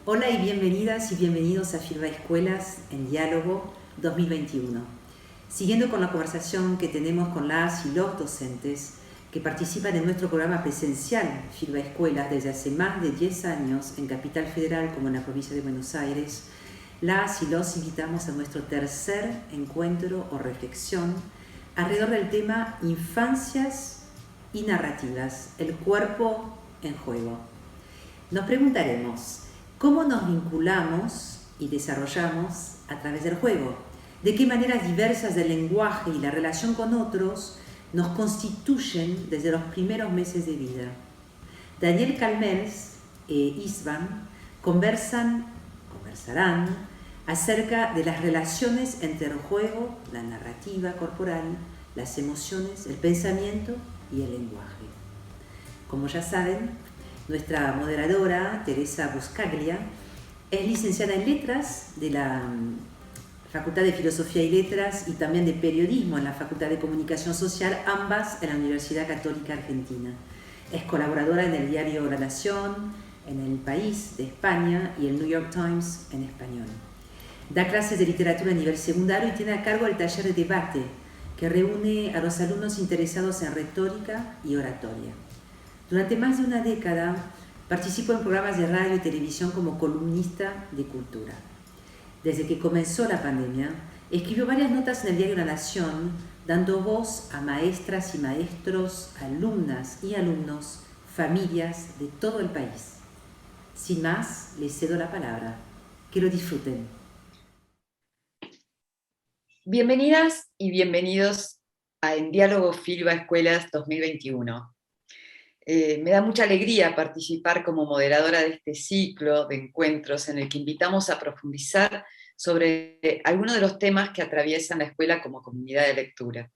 Hola y bienvenidas y bienvenidos a Filba Escuelas en Diálogo 2021. Siguiendo con la conversación que tenemos con las y los docentes que participan en nuestro programa presencial Filba Escuelas desde hace más de 10 años en Capital Federal como en la provincia de Buenos Aires, las y los invitamos a nuestro tercer encuentro o reflexión alrededor del tema Infancias y Narrativas, el cuerpo en juego. Nos preguntaremos, ¿cómo nos vinculamos y desarrollamos a través del juego? ¿De qué maneras diversas del lenguaje y la relación con otros nos constituyen desde los primeros meses de vida? Daniel Calmels e Istvan conversarán acerca de las relaciones entre el juego, la narrativa corporal, las emociones, el pensamiento y el lenguaje. Como ya saben, nuestra moderadora, Teresa Buscaglia, es licenciada en Letras de la Facultad de Filosofía y Letras y también de Periodismo en la Facultad de Comunicación Social, ambas en la Universidad Católica Argentina. Es colaboradora en el diario La Nación, en El País de España y el New York Times en español. Da clases de literatura a nivel secundario y tiene a cargo el taller de debate, que reúne a los alumnos interesados en retórica y oratoria. Durante más de una década participó en programas de radio y televisión como columnista de cultura. Desde que comenzó la pandemia, escribió varias notas en el diario La Nación, dando voz a maestras y maestros, alumnas y alumnos, familias de todo el país. Sin más, les cedo la palabra. Que lo disfruten. Bienvenidas y bienvenidos a En Diálogo Filba Escuelas 2021. Me da mucha alegría participar como moderadora de este ciclo de encuentros en el que invitamos a profundizar sobre algunos de los temas que atraviesan la escuela como comunidad de lectura.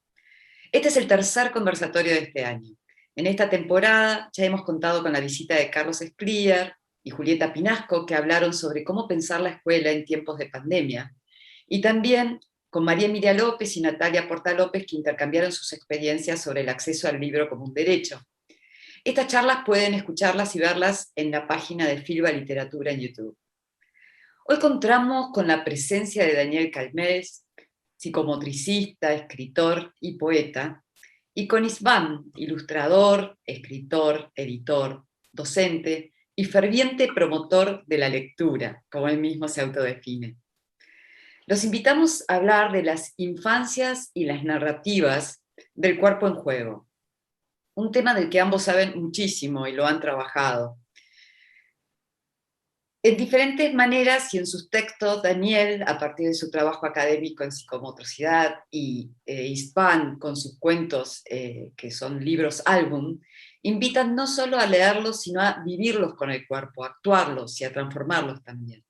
Este es el tercer conversatorio de este año. En esta temporada ya hemos contado con la visita de Carlos Espliar y Julieta Pinasco, que hablaron sobre cómo pensar la escuela en tiempos de pandemia, y también con María Emilia López y Natalia Porta López, que intercambiaron sus experiencias sobre el acceso al libro como un derecho. Estas charlas pueden escucharlas y verlas en la página de Filba Literatura en YouTube. Hoy contamos con la presencia de Daniel Calmels, psicomotricista, escritor y poeta, y con Istvan, ilustrador, escritor, editor, docente y ferviente promotor de la lectura, como él mismo se autodefine. Los invitamos a hablar de las infancias y las narrativas del cuerpo en juego, un tema del que ambos saben muchísimo y lo han trabajado. En diferentes maneras y en sus textos, Daniel, a partir de su trabajo académico en psicomotricidad, y Istvan, con sus cuentos, que son libros álbum, invitan no solo a leerlos, sino a vivirlos con el cuerpo, a actuarlos y a transformarlos también.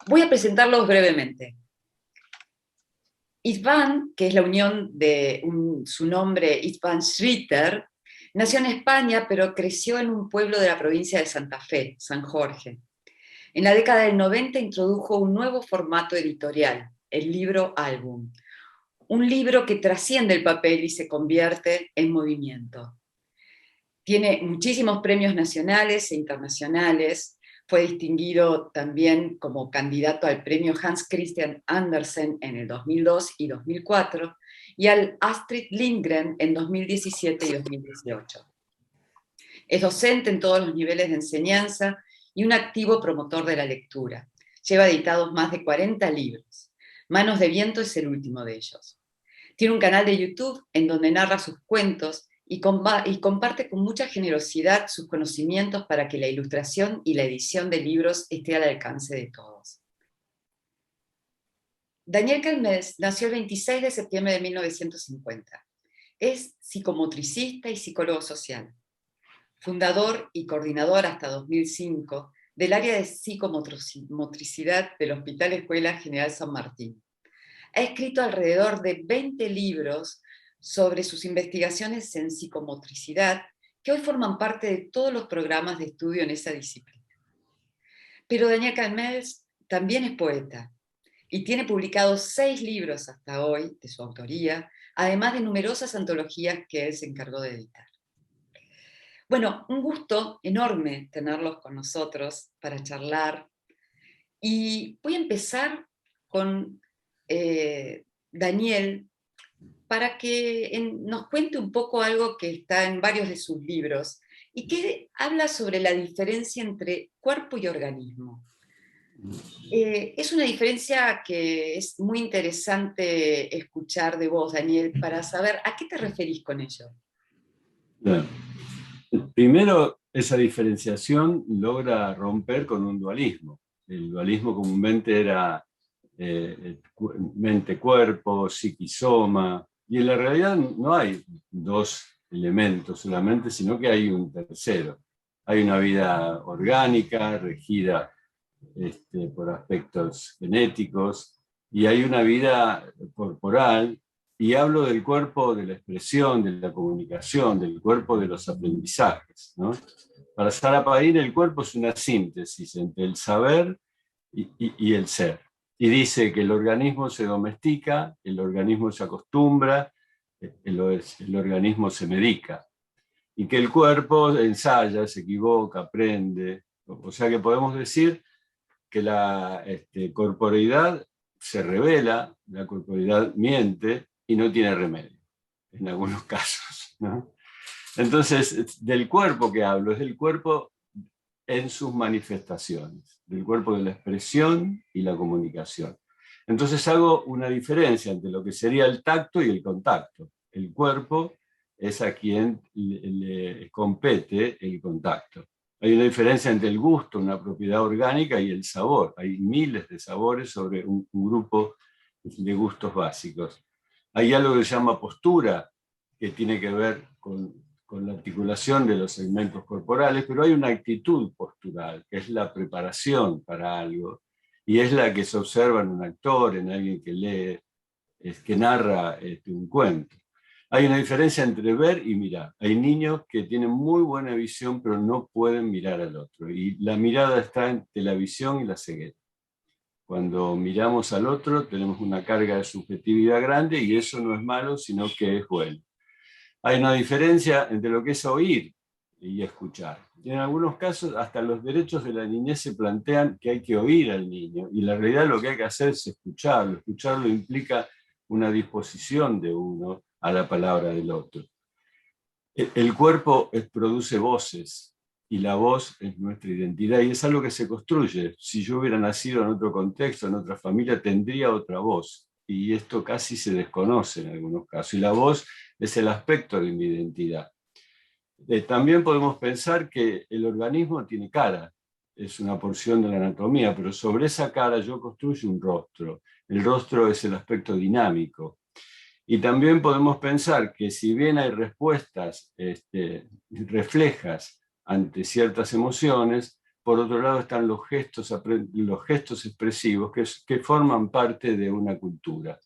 Voy a presentarlos brevemente. Istvan, que es la unión de su nombre, Istvan Schritter, nació en España, pero creció en un pueblo de la provincia de Santa Fe, San Jorge. En la década del 90 introdujo un nuevo formato editorial, el libro álbum, un libro que trasciende el papel y se convierte en movimiento. Tiene muchísimos premios nacionales e internacionales, fue distinguido también como candidato al premio Hans Christian Andersen en el 2002 y 2004, y al Astrid Lindgren en 2017 y 2018. Es docente en todos los niveles de enseñanza y un activo promotor de la lectura. Lleva editados más de 40 libros. Manos de Viento es el último de ellos. Tiene un canal de YouTube en donde narra sus cuentos y comparte con mucha generosidad sus conocimientos para que la ilustración y la edición de libros esté al alcance de todos. Daniel Calmels nació el 26 de septiembre de 1950. Es psicomotricista y psicólogo social. Fundador y coordinador hasta 2005 del área de psicomotricidad del Hospital Escuela General San Martín. Ha escrito alrededor de 20 libros sobre sus investigaciones en psicomotricidad, que hoy forman parte de todos los programas de estudio en esa disciplina. Pero Daniel Calmels también es poeta y tiene publicados 6 libros hasta hoy de su autoría, además de numerosas antologías que él se encargó de editar. Bueno, un gusto enorme tenerlos con nosotros para charlar. Y voy a empezar con Daniel para que nos cuente un poco algo que está en varios de sus libros y que habla sobre la diferencia entre cuerpo y organismo. Es una diferencia que es muy interesante escuchar de vos, Daniel, para saber a qué te referís con ello. Bueno, primero, esa diferenciación logra romper con un dualismo. El dualismo comúnmente era mente-cuerpo, psiquisoma, y en la realidad no hay dos elementos solamente, sino que hay un tercero. Hay una vida orgánica, regida por aspectos genéticos, y hay una vida corporal, y hablo del cuerpo de la expresión, de la comunicación, del cuerpo de los aprendizajes, ¿no? Para Sarah Paín, el cuerpo es una síntesis entre el saber y el ser. Y dice que el organismo se domestica, el organismo se acostumbra, el organismo se medica. Y que el cuerpo ensaya, se equivoca, aprende. O sea que podemos decir que la corporeidad se revela, la corporeidad miente y no tiene remedio, en algunos casos, ¿no? Entonces, del cuerpo que hablo, es del cuerpo en sus manifestaciones, del cuerpo de la expresión y la comunicación. Entonces hago una diferencia entre lo que sería el tacto y el contacto. El cuerpo es a quien le compete el contacto. Hay una diferencia entre el gusto, una propiedad orgánica, y el sabor. Hay miles de sabores sobre un grupo de gustos básicos. Hay algo que se llama postura, que tiene que ver con la articulación de los segmentos corporales, pero hay una actitud postural, que es la preparación para algo, y es la que se observa en un actor, en alguien que lee, que narra un cuento. Hay una diferencia entre ver y mirar. Hay niños que tienen muy buena visión, pero no pueden mirar al otro. Y la mirada está entre la visión y la ceguera. Cuando miramos al otro, tenemos una carga de subjetividad grande, y eso no es malo, sino que es bueno. Hay una diferencia entre lo que es oír y escuchar. Y en algunos casos, hasta los derechos de la niñez se plantean que hay que oír al niño, y la realidad lo que hay que hacer es escucharlo. Escucharlo implica una disposición de uno a la palabra del otro. El cuerpo produce voces, y la voz es nuestra identidad, y es algo que se construye. Si yo hubiera nacido en otro contexto, en otra familia, tendría otra voz, y esto casi se desconoce en algunos casos, y la voz es el aspecto de mi identidad. También podemos pensar que el organismo tiene cara, es una porción de la anatomía, pero sobre esa cara yo construyo un rostro. El rostro es el aspecto dinámico. Y también podemos pensar que si bien hay respuestas reflejas ante ciertas emociones, por otro lado están los gestos expresivos que forman parte de una cultura.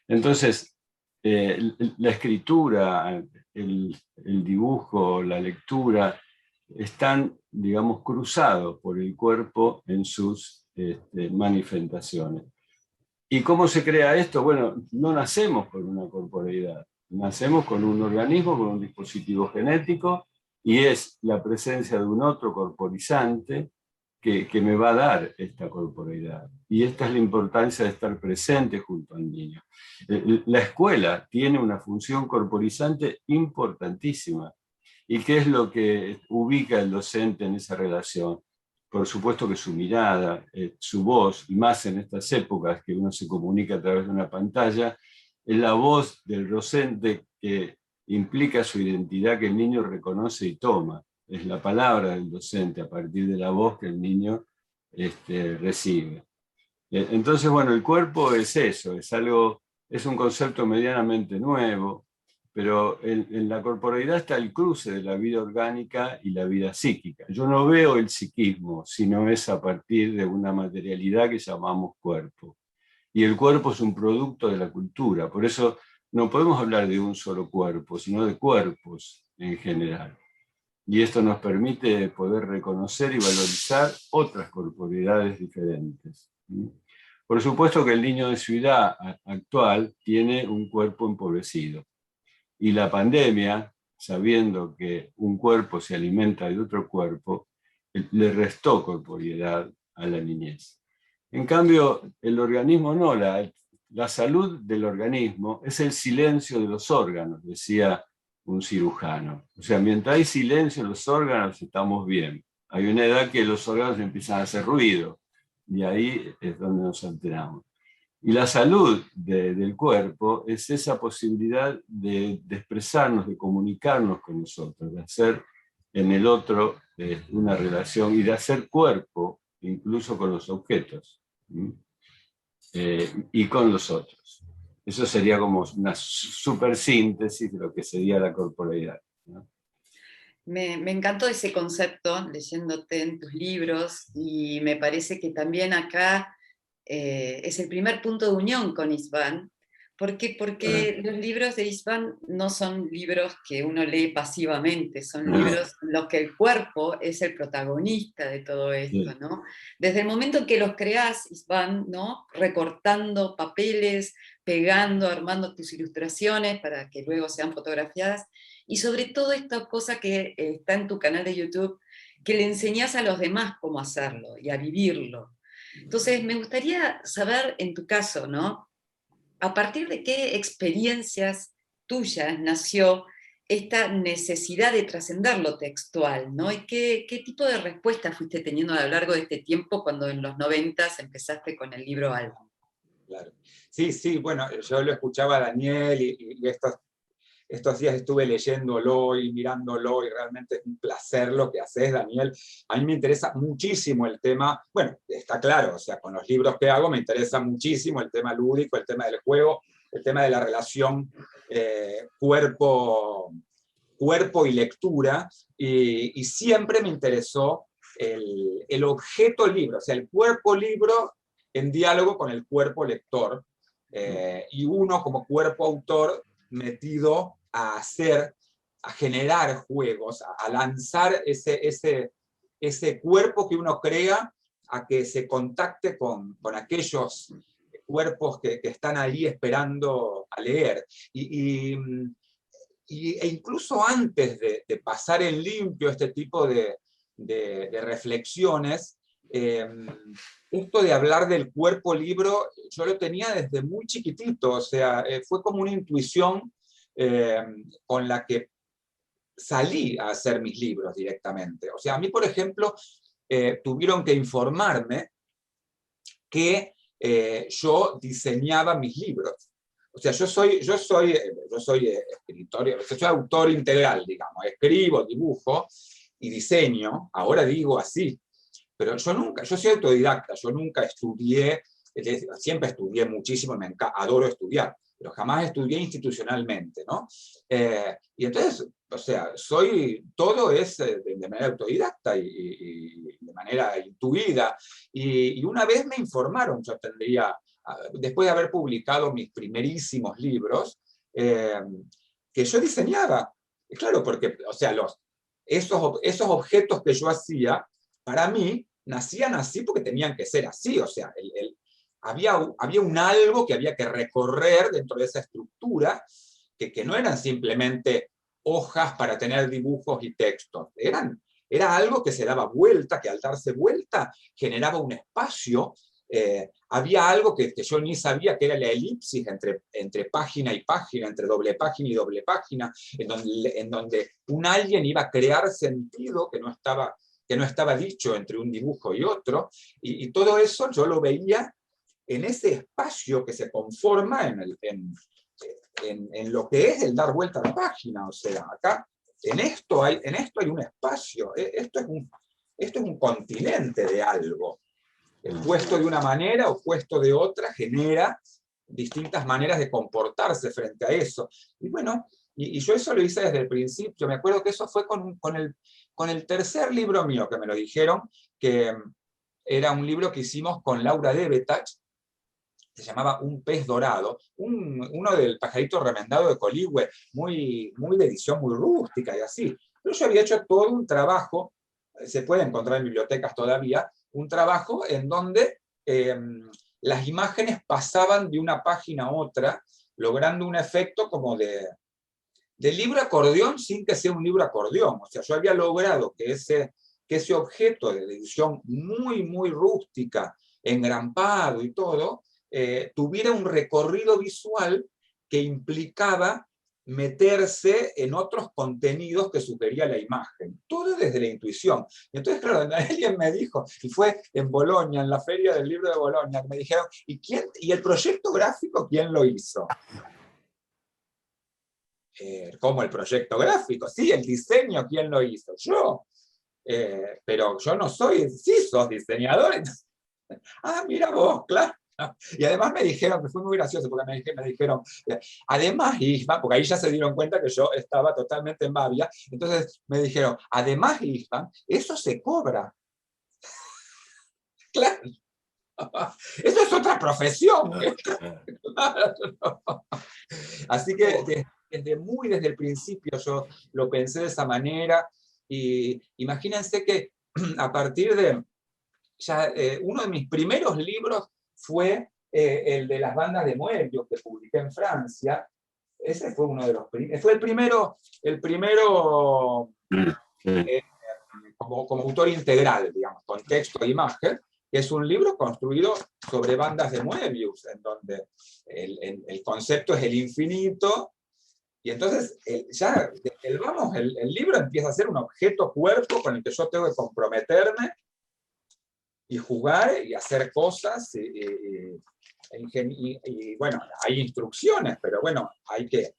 Entonces, la escritura, el dibujo, la lectura, están, digamos, cruzados por el cuerpo en sus manifestaciones. ¿Y cómo se crea esto? Bueno, no nacemos con una corporeidad, nacemos con un organismo, con un dispositivo genético, y es la presencia de un otro corporizante que me va a dar esta corporeidad. Y esta es la importancia de estar presente junto al niño. La escuela tiene una función corporizante importantísima. ¿Y qué es lo que ubica el docente en esa relación? Por supuesto que su mirada, su voz, y más en estas épocas que uno se comunica a través de una pantalla, es la voz del docente que implica su identidad, que el niño reconoce y toma. Es la palabra del docente a partir de la voz que el niño recibe. Entonces, bueno, el cuerpo es eso, es un concepto medianamente nuevo, pero en la corporeidad está el cruce de la vida orgánica y la vida psíquica. Yo no veo el psiquismo, sino es a partir de una materialidad que llamamos cuerpo. Y el cuerpo es un producto de la cultura, por eso no podemos hablar de un solo cuerpo, sino de cuerpos en general. Y esto nos permite poder reconocer y valorizar otras corporeidades diferentes. Por supuesto que el niño de ciudad actual tiene un cuerpo empobrecido. Y la pandemia sabiendo que un cuerpo se alimenta de otro cuerpo, le restó corporeidad a la niñez. En cambio, el organismo no, la salud del organismo es el silencio de los órganos, decía un cirujano. O sea, mientras hay silencio en los órganos, estamos bien. Hay una edad que los órganos empiezan a hacer ruido, y ahí es donde nos alteramos. Y la salud del cuerpo es esa posibilidad de expresarnos, de comunicarnos con nosotros, de hacer en el otro una relación y de hacer cuerpo incluso con los objetos y con los otros. Eso sería como una super síntesis de lo que sería la corporeidad, ¿no? Me encantó ese concepto leyéndote en tus libros, y me parece que también acá es el primer punto de unión con István. ¿Por qué? Porque los libros de István no son libros que uno lee pasivamente, son libros en los que el cuerpo es el protagonista de todo esto, ¿no? Desde el momento en que los creás, István, ¿no? Recortando papeles, pegando, armando tus ilustraciones para que luego sean fotografiadas, y sobre todo esta cosa que está en tu canal de YouTube, que le enseñás a los demás cómo hacerlo y a vivirlo. Entonces, me gustaría saber, en tu caso, ¿no? ¿A partir de qué experiencias tuyas nació esta necesidad de trascender lo textual, ¿no? ¿Y qué tipo de respuesta fuiste teniendo a lo largo de este tiempo cuando en los 90 empezaste con el libro Álbum? Claro. Sí, sí, bueno, yo lo escuchaba a Daniel y estos días estuve leyéndolo y mirándolo, y realmente es un placer lo que haces, Daniel. A mí me interesa muchísimo el tema, bueno, está claro, o sea, con los libros que hago me interesa muchísimo el tema lúdico, el tema del juego, el tema de la relación cuerpo y lectura, y siempre me interesó el objeto libro, o sea, el cuerpo libro en diálogo con el cuerpo lector, y uno como cuerpo autor metido a hacer, a generar juegos, a lanzar ese cuerpo que uno crea a que se contacte con aquellos cuerpos que están ahí esperando a leer. E incluso antes de pasar en limpio este tipo de reflexiones, esto de hablar del cuerpo libro, yo lo tenía desde muy chiquitito, o sea, fue como una intuición con la que salí a hacer mis libros directamente. O sea, a mí, por ejemplo, tuvieron que informarme que yo diseñaba mis libros. O sea, yo soy escritor, yo soy autor integral, digamos, escribo, dibujo y diseño, ahora digo así, pero yo soy autodidacta, yo nunca estudié, siempre estudié muchísimo, adoro estudiar, pero jamás estudié institucionalmente, ¿no? Y entonces, o sea, todo es de manera autodidacta y de manera intuida, y una vez me informaron, yo tendría, después de haber publicado mis primerísimos libros, que yo diseñaba, y claro, porque, o sea, esos objetos que yo hacía, para mí, nacían así porque tenían que ser así, o sea, había un algo que había que recorrer dentro de esa estructura, que no eran simplemente hojas para tener dibujos y textos, era algo que se daba vuelta, que al darse vuelta generaba un espacio, había algo que yo ni sabía, que era la elipsis entre página y página, entre doble página y doble página, en donde un alguien iba a crear sentido que no estaba dicho entre un dibujo y otro, y todo eso yo lo veía en ese espacio que se conforma en lo que es el dar vuelta a la página. O sea, acá, en esto hay un espacio, esto es un continente de algo. Puesto de una manera o puesto de otra, genera distintas maneras de comportarse frente a eso. Y bueno, y yo eso lo hice desde el principio. Me acuerdo que eso fue con el tercer libro mío, que me lo dijeron, que era un libro que hicimos con Laura Debetach, se llamaba Un pez dorado, uno del pajarito remendado de Coligüe, muy de edición muy rústica y así. Pero yo había hecho todo un trabajo, se puede encontrar en bibliotecas todavía, un trabajo en donde las imágenes pasaban de una página a otra, logrando un efecto como de del libro acordeón sin que sea un libro acordeón. O sea, yo había logrado que ese objeto de edición muy, muy rústica, engrampado y todo, tuviera un recorrido visual que implicaba meterse en otros contenidos que sugería la imagen, todo desde la intuición. Y entonces, claro, alguien me dijo, y fue en Bolonia, en la feria del libro de Bolonia, que me dijeron, ¿y el proyecto gráfico quién lo hizo? ¿Cómo el proyecto gráfico? Sí, el diseño, ¿quién lo hizo? Yo. Pero yo no soy, sí sos diseñador. Entonces, mira vos, claro. Y además me dijeron, que fue muy gracioso, porque me dijeron, además Isma, porque ahí ya se dieron cuenta que yo estaba totalmente en babia, entonces me dijeron, además Isma, eso se cobra. Claro. Eso es otra profesión. Así que desde el principio yo lo pensé de esa manera, y imagínense que a partir de uno de mis primeros libros fue el de las bandas de Moebius, que publiqué en Francia. Ese fue uno de los primeros. Fue el primero como autor integral, digamos, con texto e imagen, que es un libro construido sobre bandas de Moebius, en donde el concepto es el infinito, y entonces el libro empieza a ser un objeto cuerpo con el que yo tengo que comprometerme y jugar y hacer cosas, y bueno, hay instrucciones, pero bueno, hay que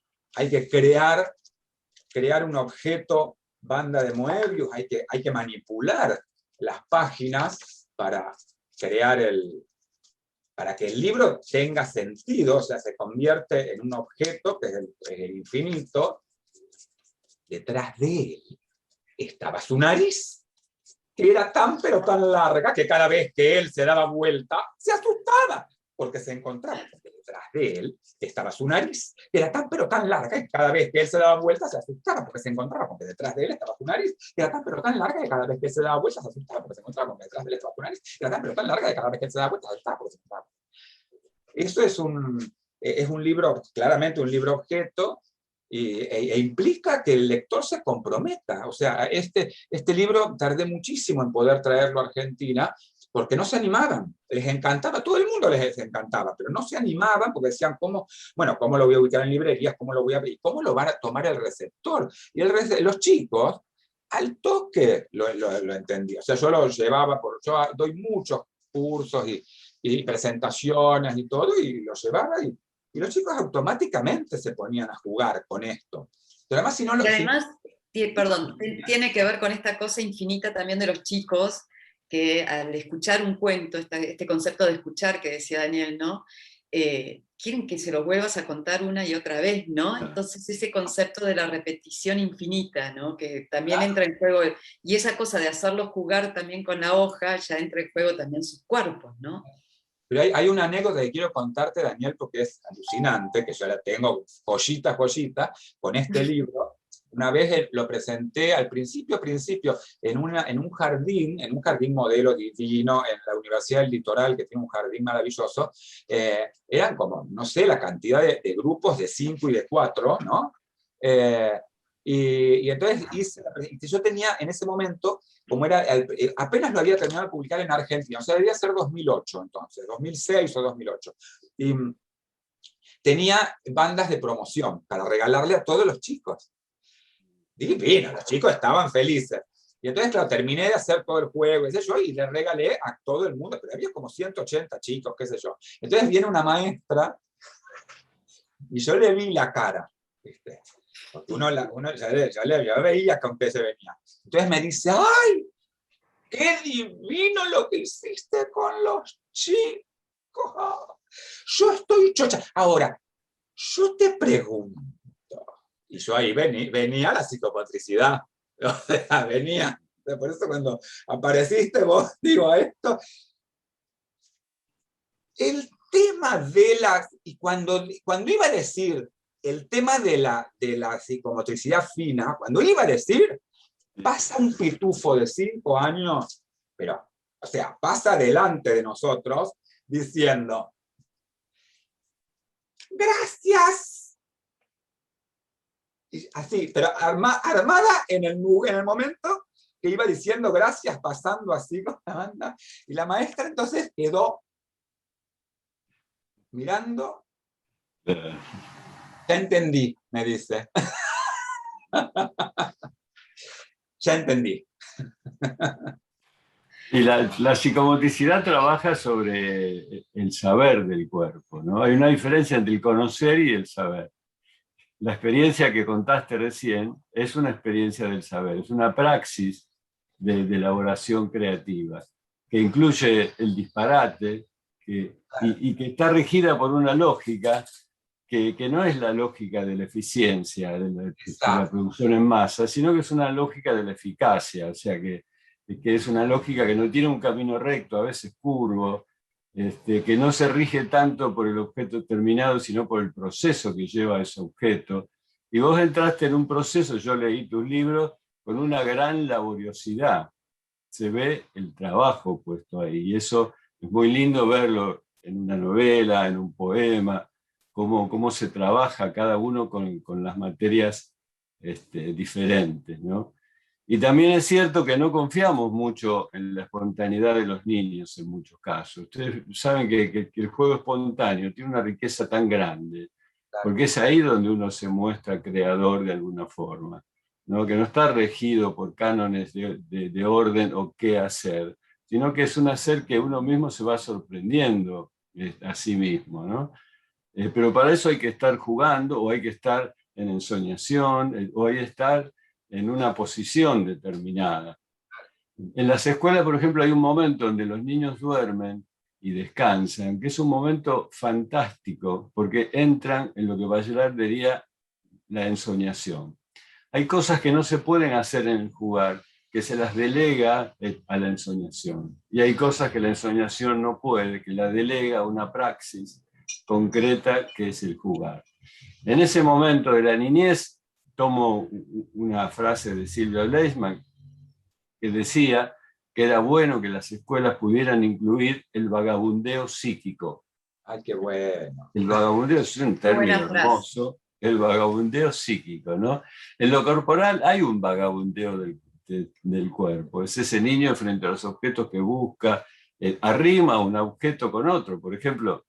crear un objeto banda de Moebius, hay que manipular las páginas para para que el libro tenga sentido, o sea, se convierte en un objeto que es el infinito. Detrás de él estaba su nariz, que era tan pero tan larga que cada vez que él se daba vuelta, se asustaba, porque se encontraba, porque detrás de él estaba su nariz, que era tan pero tan larga que cada vez que él se daba vuelta se asustaba, porque se encontraba, porque detrás de él estaba su nariz, que era tan pero tan larga que cada vez que él se daba vuelta se asustaba, porque se encontraba, porque detrás de él estaba su nariz, que era tan pero tan larga que cada vez que él se daba vuelta se asustaba, porque se encontraba. Eso es un libro, claramente un libro objeto, e implica que el lector se comprometa. O sea, este libro tardé muchísimo en poder traerlo a Argentina, porque no se animaban, les encantaba, todo el mundo les encantaba, pero no se animaban porque decían, ¿cómo lo voy a ubicar en librerías? ¿Cómo lo voy a ver? ¿Cómo lo van a tomar el receptor? Y los chicos, al toque lo entendían. O sea, yo lo llevaba, yo doy muchos cursos y presentaciones y todo, y lo llevaba, y los chicos automáticamente se ponían a jugar con esto. Pero además, si no lo... Y además, perdón, tiene que ver con esta cosa infinita también de los chicos, que al escuchar un cuento, este concepto de escuchar que decía Daniel, ¿no? Quieren que se lo vuelvas a contar una y otra vez, ¿no? Entonces ese concepto de la repetición infinita, ¿no? Que también entra en juego, y esa cosa de hacerlos jugar también con la hoja, ya entra en juego también sus cuerpos, ¿no? Pero hay una anécdota que quiero contarte, Daniel, porque es alucinante, que yo la tengo joyita, con este libro. Una vez lo presenté al principio, en un jardín modelo divino, en la Universidad del Litoral, que tiene un jardín maravilloso. Eran como, no sé, la cantidad de grupos de 5 y de 4, ¿no? Y entonces yo tenía en ese momento, como era, apenas lo había terminado de publicar en Argentina, o sea, debía ser 2008 entonces, 2006 o 2008. Y tenía bandas de promoción para regalarle a todos los chicos. Divino, los chicos estaban felices. Y entonces, claro, terminé de hacer todo el juego, qué sé yo, y le regalé a todo el mundo, pero había como 180 chicos, qué sé yo. Entonces viene una maestra, y yo le vi la cara, ¿viste? Porque uno ya veía con qué se venía. Entonces me dice, ¡ay! ¡Qué divino lo que hiciste con los chicos! Yo estoy chocha. Ahora, yo te pregunto, y yo ahí venía la psicomotricidad, o sea, venía. Por eso cuando apareciste vos, digo a esto, el tema de y cuando iba a decir el tema de la psicomotricidad fina, cuando iba a decir, pasa un pitufo de 5 años, pero, o sea, pasa delante de nosotros, diciendo, gracias, Y así, pero armada en el momento que iba diciendo gracias, pasando así con la banda. Y la maestra entonces quedó mirando. Ya entendí, me dice. Ya entendí. Y la psicomotricidad trabaja sobre el saber del cuerpo, ¿no? Hay una diferencia entre el conocer y el saber. La experiencia que contaste recién es una experiencia del saber, es una praxis de elaboración creativa, que incluye el disparate y que está regida por una lógica que no es la lógica de la eficiencia, de la producción en masa, sino que es una lógica de la eficacia, o sea que es una lógica que no tiene un camino recto, a veces curvo, que no se rige tanto por el objeto terminado, sino por el proceso que lleva ese objeto. Y vos entraste en un proceso, yo leí tus libros, con una gran laboriosidad. Se ve el trabajo puesto ahí, y eso es muy lindo verlo en una novela, en un poema, cómo se trabaja cada uno con las materias diferentes, ¿no? Y también es cierto que no confiamos mucho en la espontaneidad de los niños en muchos casos. Ustedes saben que el juego espontáneo tiene una riqueza tan grande, porque es ahí donde uno se muestra creador de alguna forma, ¿no? Que no está regido por cánones de orden o qué hacer, sino que es un hacer que uno mismo se va sorprendiendo a sí mismo, ¿no? Pero para eso hay que estar jugando, o hay que estar en ensoñación, o hay que estar en una posición determinada. En las escuelas, por ejemplo, hay un momento donde los niños duermen y descansan, que es un momento fantástico, porque entran en lo que Bachelard diría la ensoñación. Hay cosas que no se pueden hacer en el jugar, que se las delega a la ensoñación. Y hay cosas que la ensoñación no puede, que la delega a una praxis concreta, que es el jugar. En ese momento de la niñez, tomo una frase de Silvia Leisman, que decía que era bueno que las escuelas pudieran incluir el vagabundeo psíquico. Ay, qué bueno. El vagabundeo es un término hermoso, el vagabundeo psíquico, ¿no? En lo corporal hay un vagabundeo del cuerpo, es ese niño frente a los objetos que busca, arrima un objeto con otro. Por ejemplo,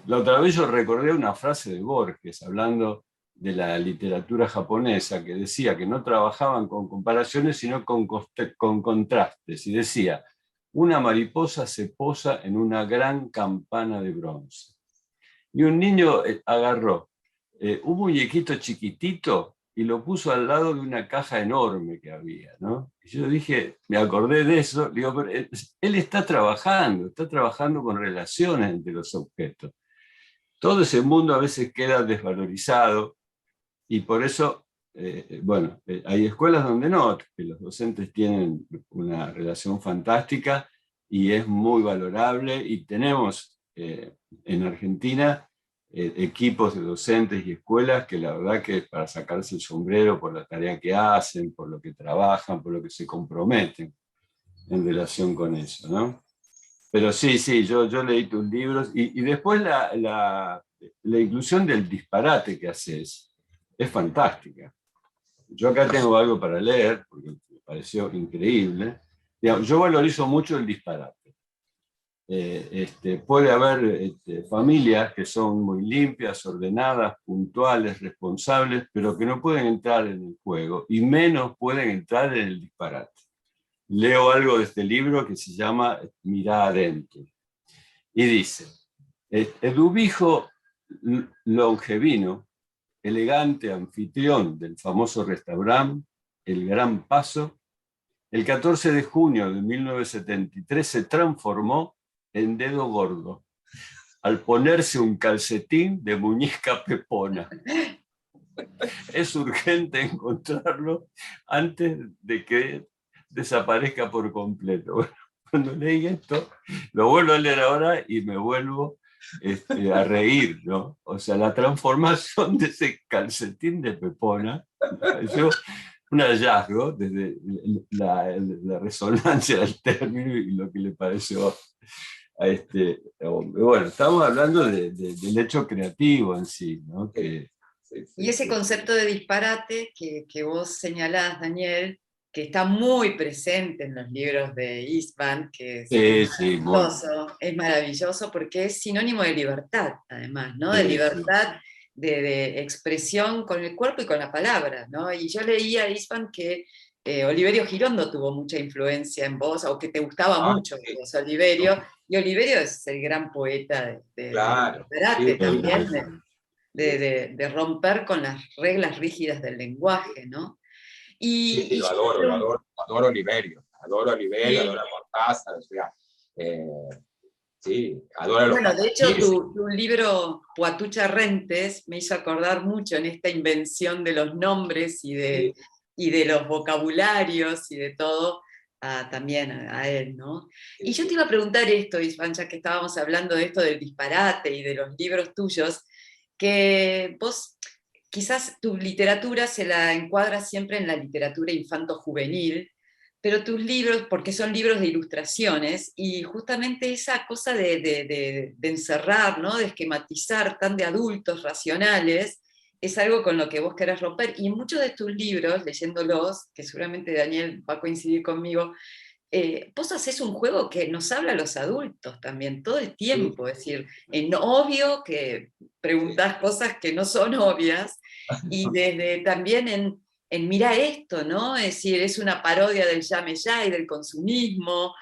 la otra vez yo recordé una frase de Borges, hablando de la literatura japonesa, que decía que no trabajaban con comparaciones, sino con contrastes. Y decía, una mariposa se posa en una gran campana de bronce. Y un niño agarró un muñequito chiquitito y lo puso al lado de una caja enorme que había, ¿no? Y yo dije, me acordé de eso, digo, pero él está trabajando con relaciones entre los objetos. Todo ese mundo a veces queda desvalorizado y por eso, hay escuelas donde no, que los docentes tienen una relación fantástica y es muy valorable, y tenemos en Argentina equipos de docentes y escuelas que la verdad que es para sacarse el sombrero por la tarea que hacen, por lo que trabajan, por lo que se comprometen en relación con eso, ¿no? Pero sí, yo leí tus libros y después la inclusión del disparate que haces es fantástica. Yo acá tengo algo para leer, porque me pareció increíble. Digamos, yo valorizo mucho el disparate. Puede haber familias que son muy limpias, ordenadas, puntuales, responsables, pero que no pueden entrar en el juego, y menos pueden entrar en el disparate. Leo algo de este libro que se llama Mirá adentro. Y dice, Eduvijo Longevino, elegante anfitrión del famoso restaurante El Gran Paso, el 14 de junio de 1973 se transformó en dedo gordo al ponerse un calcetín de muñeca pepona. Es urgente encontrarlo antes de que desaparezca por completo. Bueno, cuando leí esto, lo vuelvo a leer ahora y me vuelvo a reír, ¿no? O sea, la transformación de ese calcetín de pepona me pareció un hallazgo desde la resonancia del término y lo que le pareció a este hombre. Bueno, estamos hablando del hecho creativo en sí, ¿no? Que Sí, Y sí, ese sí. concepto de disparate que vos señalás, Daniel, que está muy presente en los libros de Istvan, que Sí, sí, muy. es maravilloso porque es sinónimo de libertad, además, ¿no? De Sí, sí. libertad de expresión con el cuerpo y con la palabra, ¿no? Y yo leía a Istvan que Oliverio Girondo tuvo mucha influencia en vos, o que te gustaba Ah, mucho sí, vos, Oliverio, y Oliverio es el gran poeta de claro. disparate Sí, sí, también, sí, de romper con las reglas rígidas del lenguaje, ¿no? sí, sí, Y lo yo me adoro, lo pregunto, adoro, adoro a Oliverio. Adoro a Oliverio, adoro sí, a Cortázar, o sea, eh, sí, adoro a los bueno, de hecho pasadís. tu libro Poatucha Rentes me hizo acordar mucho en esta invención de los nombres Sí, y de los vocabularios y de todo, también a él, ¿no? sí, Y yo te sí. iba a preguntar esto, Isfan, ya que estábamos hablando de esto del disparate y de los libros tuyos, que vos quizás tu literatura se la encuadra siempre en la literatura infanto-juvenil, pero tus libros, porque son libros de ilustraciones, y justamente esa cosa de encerrar, ¿no? De esquematizar tan de adultos racionales, es algo con lo que vos querés romper. Y en muchos de tus libros, leyéndolos, que seguramente Daniel va a coincidir conmigo, vos haces un juego que nos habla a los adultos también, todo el Sí, tiempo, es decir, en obvio que sí. preguntás cosas que no son obvias, y desde también en mira esto, ¿no? Es decir, es una parodia del llame ya y del consumismo,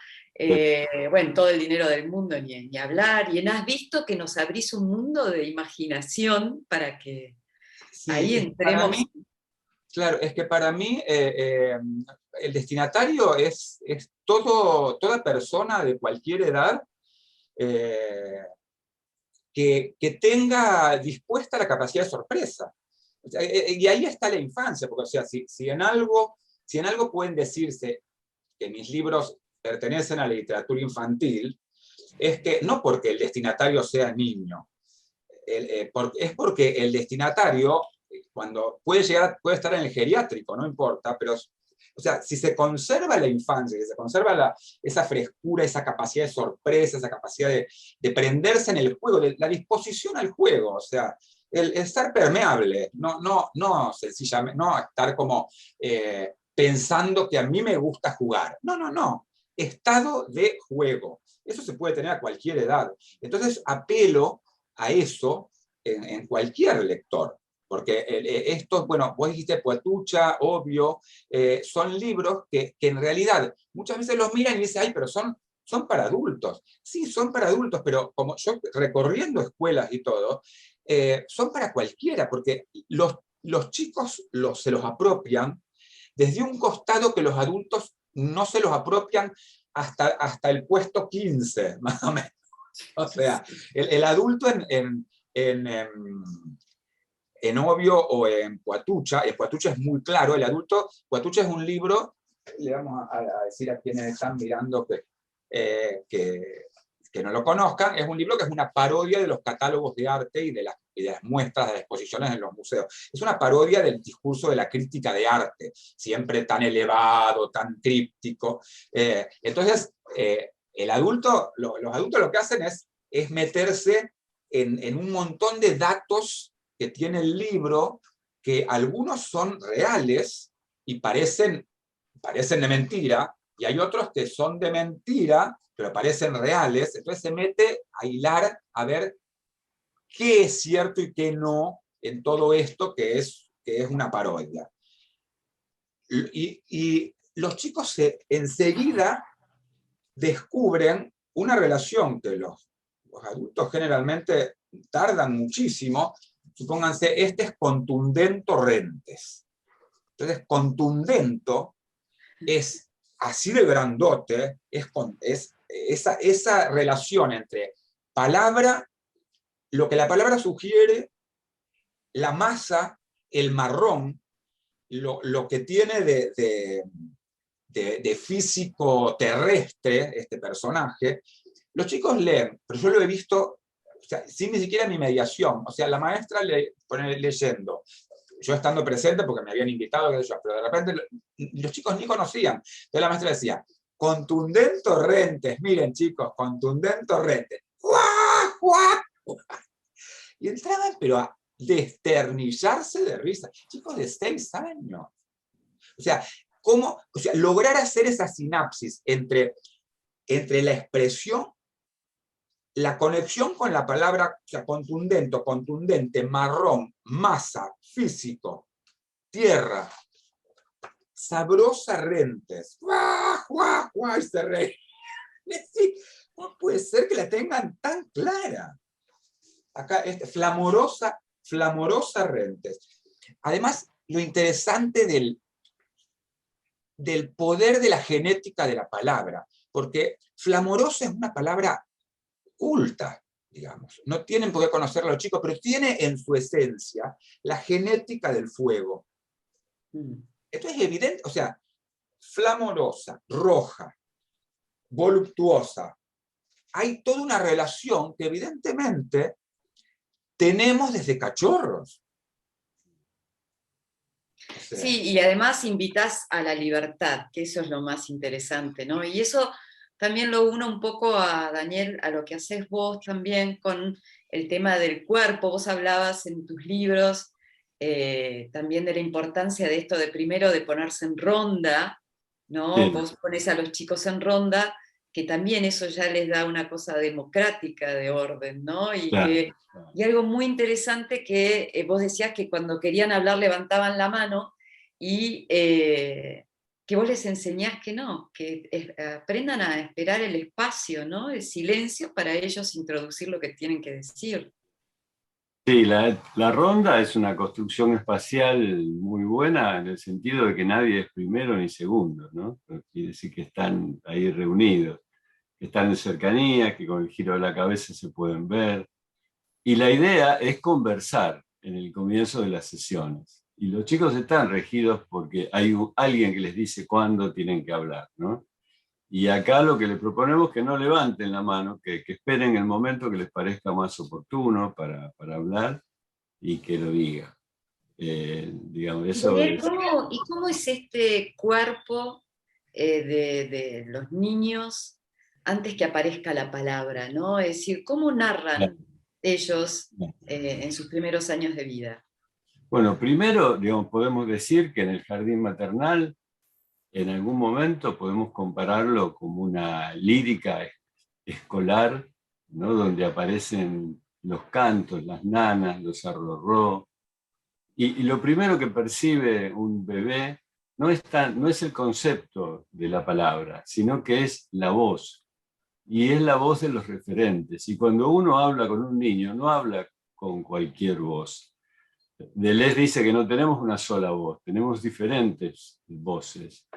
bueno, todo el dinero del mundo ni hablar, y en has visto que nos abrís un mundo de imaginación para que Sí, ahí es que para entremos. mí, claro, es que para mí el destinatario es toda persona de cualquier edad eh, que tenga dispuesta la capacidad de sorpresa. O sea, y ahí está la infancia, porque o sea, si en algo pueden decirse que mis libros pertenecen a la literatura infantil, es que no porque el destinatario sea niño, es porque el destinatario, cuando puede estar en el geriátrico, no importa, pero, o sea, si se conserva la infancia, si se conserva esa frescura, esa capacidad de sorpresa, esa capacidad de prenderse en el juego, de la disposición al juego, o sea, el estar permeable, no sencillamente, no estar como pensando que a mí me gusta jugar. No. Estado de juego. Eso se puede tener a cualquier edad. Entonces apelo a eso en cualquier lector. Porque estos, bueno, vos dijiste Poatucha, obvio, son libros que en realidad muchas veces los miran y dicen, ay, pero son para adultos. Sí, son para adultos, pero como yo recorriendo escuelas y todo, son para cualquiera, porque los chicos se los apropian desde un costado que los adultos no se los apropian hasta el puesto 15, más o menos. O sea, el adulto en Obvio o en Poatucha es muy claro, el adulto, Poatucha es un libro, le vamos a decir a quienes están mirando que no lo conozcan, es un libro que es una parodia de los catálogos de arte y de las muestras, de las exposiciones en los museos. Es una parodia del discurso de la crítica de arte, siempre tan elevado, tan críptico. Entonces, los adultos lo que hacen es meterse en un montón de datos que tiene el libro, que algunos son reales y parecen de mentira, y hay otros que son de mentira, pero parecen reales. Entonces se mete a hilar a ver qué es cierto y qué no en todo esto que es una parodia. Y los chicos enseguida descubren una relación que los adultos generalmente tardan muchísimo. Supónganse, este es contundento rentes. Entonces, contundento es así de grandote, es esa relación entre palabra, lo que la palabra sugiere, la masa, el marrón, lo que tiene de físico terrestre este personaje. Los chicos leen, pero yo lo he visto, o sea, sin ni siquiera mi mediación. O sea, la maestra pone leyendo, yo estando presente porque me habían invitado, pero de repente los chicos ni conocían. Entonces la maestra decía, contundento rentes, miren chicos, contundento rentes. ¡Guau, guau! Y entraban, pero desternillarse de risa. Chicos de 6 años. O sea, ¿cómo? O sea, lograr hacer esa sinapsis entre la expresión, la conexión con la palabra, o sea, contundente, marrón, masa, físico, tierra, sabrosa rentes. ¡Guau, guau, guau! Y se reí. No puede ser que la tengan tan clara. Acá, flamorosa rentes. Además, lo interesante del poder de la genética de la palabra, porque flamorosa es una palabra culta, digamos. No tienen por qué conocerla los chicos, pero tiene en su esencia la genética del fuego. Esto es evidente, o sea, flamorosa, roja, voluptuosa. Hay toda una relación que evidentemente tenemos desde cachorros. O sea, Sí, y además invitas a la libertad, que eso es lo más interesante, ¿no? Y eso también lo uno un poco a Daniel, a lo que haces vos también con el tema del cuerpo. Vos hablabas en tus libros también de la importancia de esto de primero de ponerse en ronda, ¿no? Sí. Vos pones a los chicos en ronda, que también eso ya les da una cosa democrática de orden, ¿no? Claro. Y algo muy interesante que vos decías que cuando querían hablar levantaban la mano y que vos les enseñás que no, que aprendan a esperar el espacio, ¿no? El silencio para ellos introducir lo que tienen que decir. Sí, la ronda es una construcción espacial muy buena en el sentido de que nadie es primero ni segundo, ¿no? Quiere decir que están ahí reunidos, que están en cercanía, que con el giro de la cabeza se pueden ver. Y la idea es conversar en el comienzo de las sesiones. Y los chicos están regidos porque hay alguien que les dice cuándo tienen que hablar, ¿no? Y acá lo que les proponemos es que no levanten la mano, que esperen el momento que les parezca más oportuno para hablar y que lo digan. Digamos, eso Daniel, es... ¿y cómo es este cuerpo de los niños antes que aparezca la palabra, ¿no? Es decir, ¿cómo narran ellos en sus primeros años de vida? Bueno, primero, digamos, podemos decir que en el jardín maternal, en algún momento podemos compararlo como una lírica escolar, ¿no? Donde aparecen los cantos, las nanas, los arrorró. Y lo primero que percibe un bebé no es el concepto de la palabra, sino que es la voz. Y es la voz de los referentes. Y cuando uno habla con un niño, no habla con cualquier voz. Deleuze dice que no tenemos una sola voz, tenemos diferentes voces.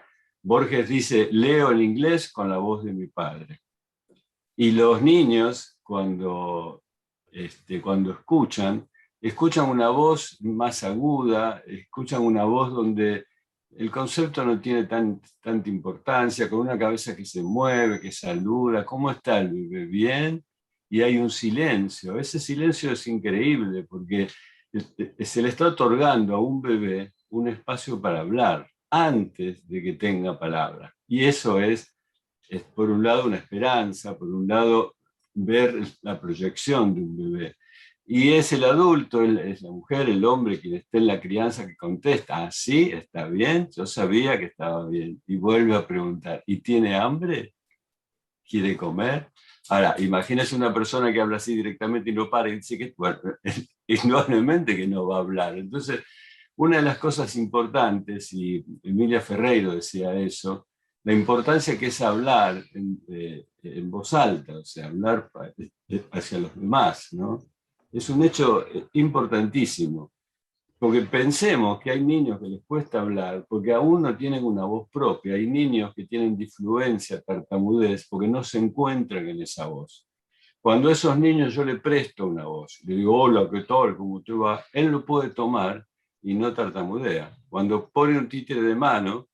Borges dice, leo en inglés con la voz de mi padre. Y los niños, cuando escuchan una voz más aguda, escuchan una voz donde el concepto no tiene tanta importancia, con una cabeza que se mueve, que saluda. ¿Cómo está el bebé? Bien. Y hay un silencio. Ese silencio es increíble porque se le está otorgando a un bebé un espacio para hablar antes de que tenga palabra. Y eso es por un lado una esperanza, por un lado ver la proyección de un bebé. Y es el adulto, es la mujer, el hombre quien esté en la crianza que contesta, ah, sí, está bien, yo sabía que estaba bien. Y vuelve a preguntar, ¿y tiene hambre? ¿Quiere comer? Ahora, imagínese una persona que habla así directamente y no para y dice que, bueno, indudablemente que no va a hablar. Entonces, una de las cosas importantes, y Emilia Ferreiro decía eso, la importancia que es hablar en voz alta, o sea, hablar hacia los demás, ¿no? Es un hecho importantísimo, porque pensemos que hay niños que les cuesta hablar, porque aún no tienen una voz propia, hay niños que tienen disfluencia, tartamudez, porque no se encuentran en esa voz. Cuando a esos niños yo le presto una voz, le digo, hola, ¿qué tal? ¿Cómo te va? Él lo puede tomar y no tartamudea. Cuando pone un títere de mano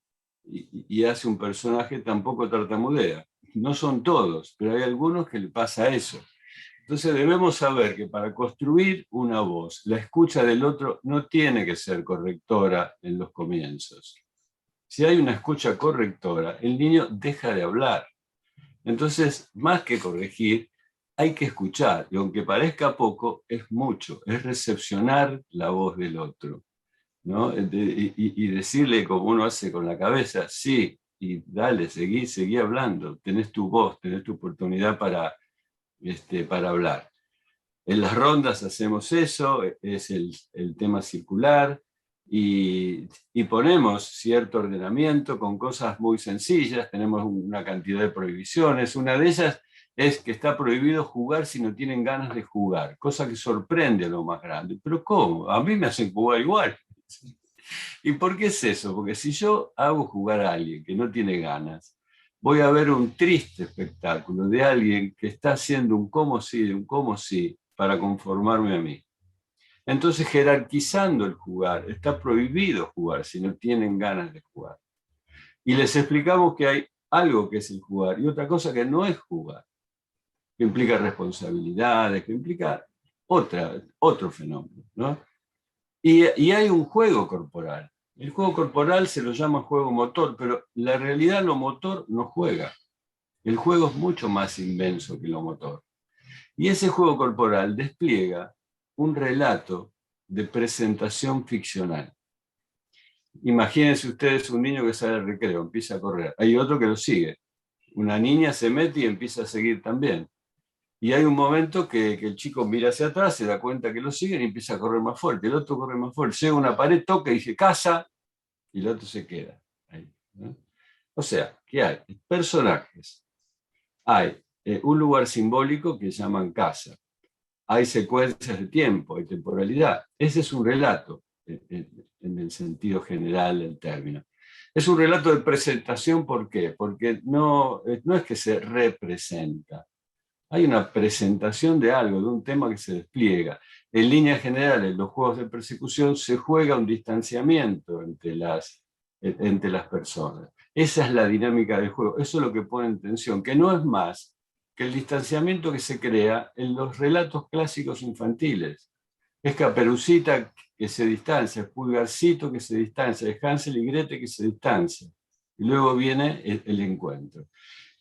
y hace un personaje, tampoco tartamudea. No son todos, pero hay algunos que le pasa eso. Entonces debemos saber que para construir una voz, la escucha del otro no tiene que ser correctora en los comienzos. Si hay una escucha correctora, el niño deja de hablar. Entonces, más que corregir, hay que escuchar, y aunque parezca poco, es mucho, es recepcionar la voz del otro, ¿no? Y decirle como uno hace con la cabeza, sí, y dale, seguí hablando, tenés tu voz, tenés tu oportunidad para hablar. En las rondas hacemos eso, es el tema circular, y ponemos cierto ordenamiento con cosas muy sencillas, tenemos una cantidad de prohibiciones, una de ellas es que está prohibido jugar si no tienen ganas de jugar, cosa que sorprende a lo más grande. ¿Pero cómo? A mí me hacen jugar igual. ¿Y por qué es eso? Porque si yo hago jugar a alguien que no tiene ganas, voy a ver un triste espectáculo de alguien que está haciendo un cómo sí para conformarme a mí. Entonces, jerarquizando el jugar, está prohibido jugar si no tienen ganas de jugar. Y les explicamos que hay algo que es el jugar y otra cosa que no es jugar, que implica responsabilidades, que implica otro fenómeno, ¿no? Y hay un juego corporal. El juego corporal se lo llama juego motor, pero la realidad lo motor no juega. El juego es mucho más inmenso que lo motor. Y ese juego corporal despliega un relato de presentación ficcional. Imagínense ustedes un niño que sale al recreo, empieza a correr. Hay otro que lo sigue. Una niña se mete y empieza a seguir también. Y hay un momento que el chico mira hacia atrás, se da cuenta que lo siguen y empieza a correr más fuerte. El otro corre más fuerte. Llega a una pared, toca y dice, casa, y el otro se queda ahí, ¿no? O sea, ¿qué hay? Personajes. Hay un lugar simbólico que llaman casa. Hay secuencias de tiempo, hay temporalidad. Ese es un relato en el sentido general del término. Es un relato de presentación, ¿por qué? Porque no es que se representa. Hay una presentación de algo, de un tema que se despliega. En líneas generales, los juegos de persecución se juega un distanciamiento entre las personas. Esa es la dinámica del juego. Eso es lo que pone en tensión, que no es más que el distanciamiento que se crea en los relatos clásicos infantiles. Es Caperucita que se distancia, es Pulgarcito que se distancia, es Hansel y Gretel que se distancia. Y luego viene el encuentro.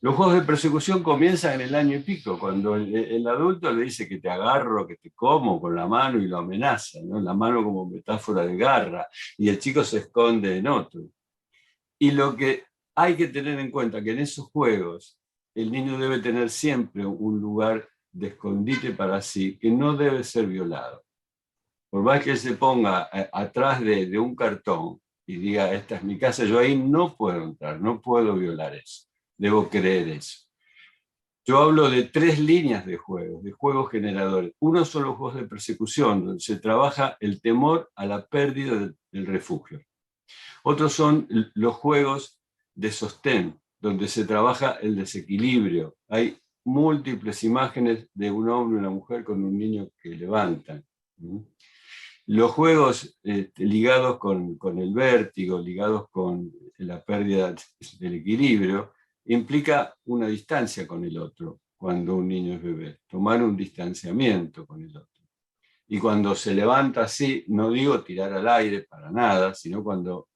Los juegos de persecución comienzan en el año y pico, cuando el adulto le dice que te agarro, que te como con la mano y lo amenaza, ¿no? La mano como metáfora de garra, y el chico se esconde en otro. Y lo que hay que tener en cuenta que en esos juegos el niño debe tener siempre un lugar de escondite para sí, que no debe ser violado. Por más que él se ponga atrás de un cartón y diga, esta es mi casa, yo ahí no puedo entrar, no puedo violar eso. Debo creer eso. Yo hablo de 3 líneas de juegos generadores. Uno son los juegos de persecución, donde se trabaja el temor a la pérdida del refugio. Otros son los juegos de sostén, donde se trabaja el desequilibrio. Hay múltiples imágenes de un hombre y una mujer con un niño que levantan. Los juegos ligados con el vértigo, ligados con la pérdida del equilibrio, implica una distancia con el otro cuando un niño es bebé, tomar un distanciamiento con el otro. Y cuando se levanta así, no digo tirar al aire para nada, sino cuando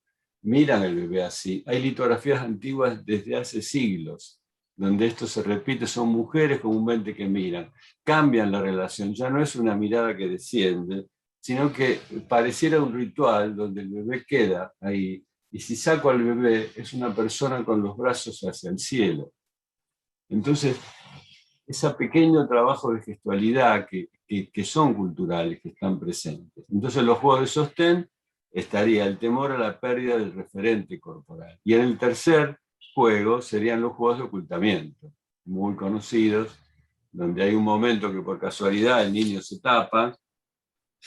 miran al bebé así. Hay litografías antiguas desde hace siglos, donde esto se repite, son mujeres comúnmente que miran, cambian la relación, ya no es una mirada que desciende, sino que pareciera un ritual donde el bebé queda ahí. Y si saco al bebé, es una persona con los brazos hacia el cielo. Entonces, ese pequeño trabajo de gestualidad que son culturales, que están presentes. Entonces, los juegos de sostén estaría el temor a la pérdida del referente corporal. Y en el tercer juego serían los juegos de ocultamiento, muy conocidos, donde hay un momento que por casualidad el niño se tapa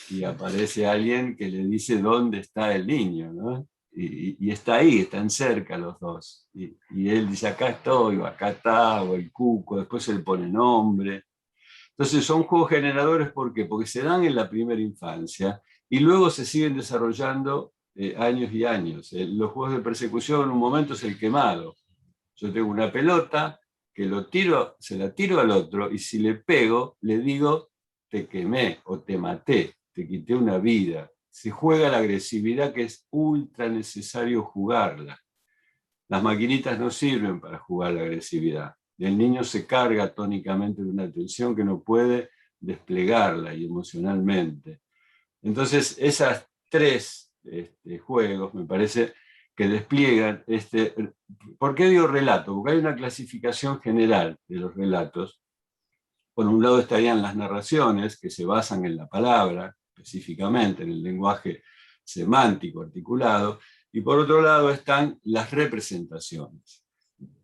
y aparece alguien que le dice dónde está el niño, ¿no? Y está ahí, están cerca los dos. Y él dice, acá estoy, o acá está, o el cuco, después él pone nombre. Entonces son juegos generadores, ¿por qué? Porque se dan en la primera infancia y luego se siguen desarrollando años y años. Los juegos de persecución en un momento es el quemado. Yo tengo una pelota que se la tiro al otro y si le pego, le digo, te quemé o te maté, te quité una vida. Se juega la agresividad que es ultra necesario jugarla. Las maquinitas no sirven para jugar la agresividad. El niño se carga tónicamente de una tensión que no puede desplegarla y emocionalmente. Entonces, esas tres juegos me parece que despliegan ¿por qué digo relato? Porque hay una clasificación general de los relatos. Por un lado estarían las narraciones, que se basan en la palabra, específicamente en el lenguaje semántico articulado, y por otro lado están las representaciones.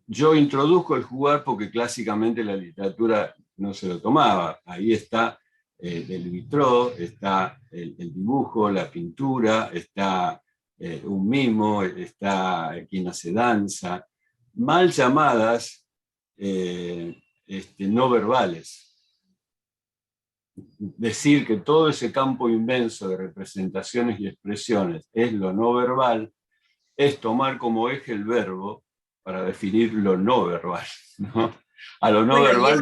Yo introduzco el jugar porque clásicamente la literatura no se lo tomaba. Ahí está el vitró, está el dibujo, la pintura, está un mimo, está quien hace danza, mal llamadas no verbales. Decir que todo ese campo inmenso de representaciones y expresiones es lo no verbal, es tomar como eje el verbo para definir lo no verbal, ¿no? A lo no verbal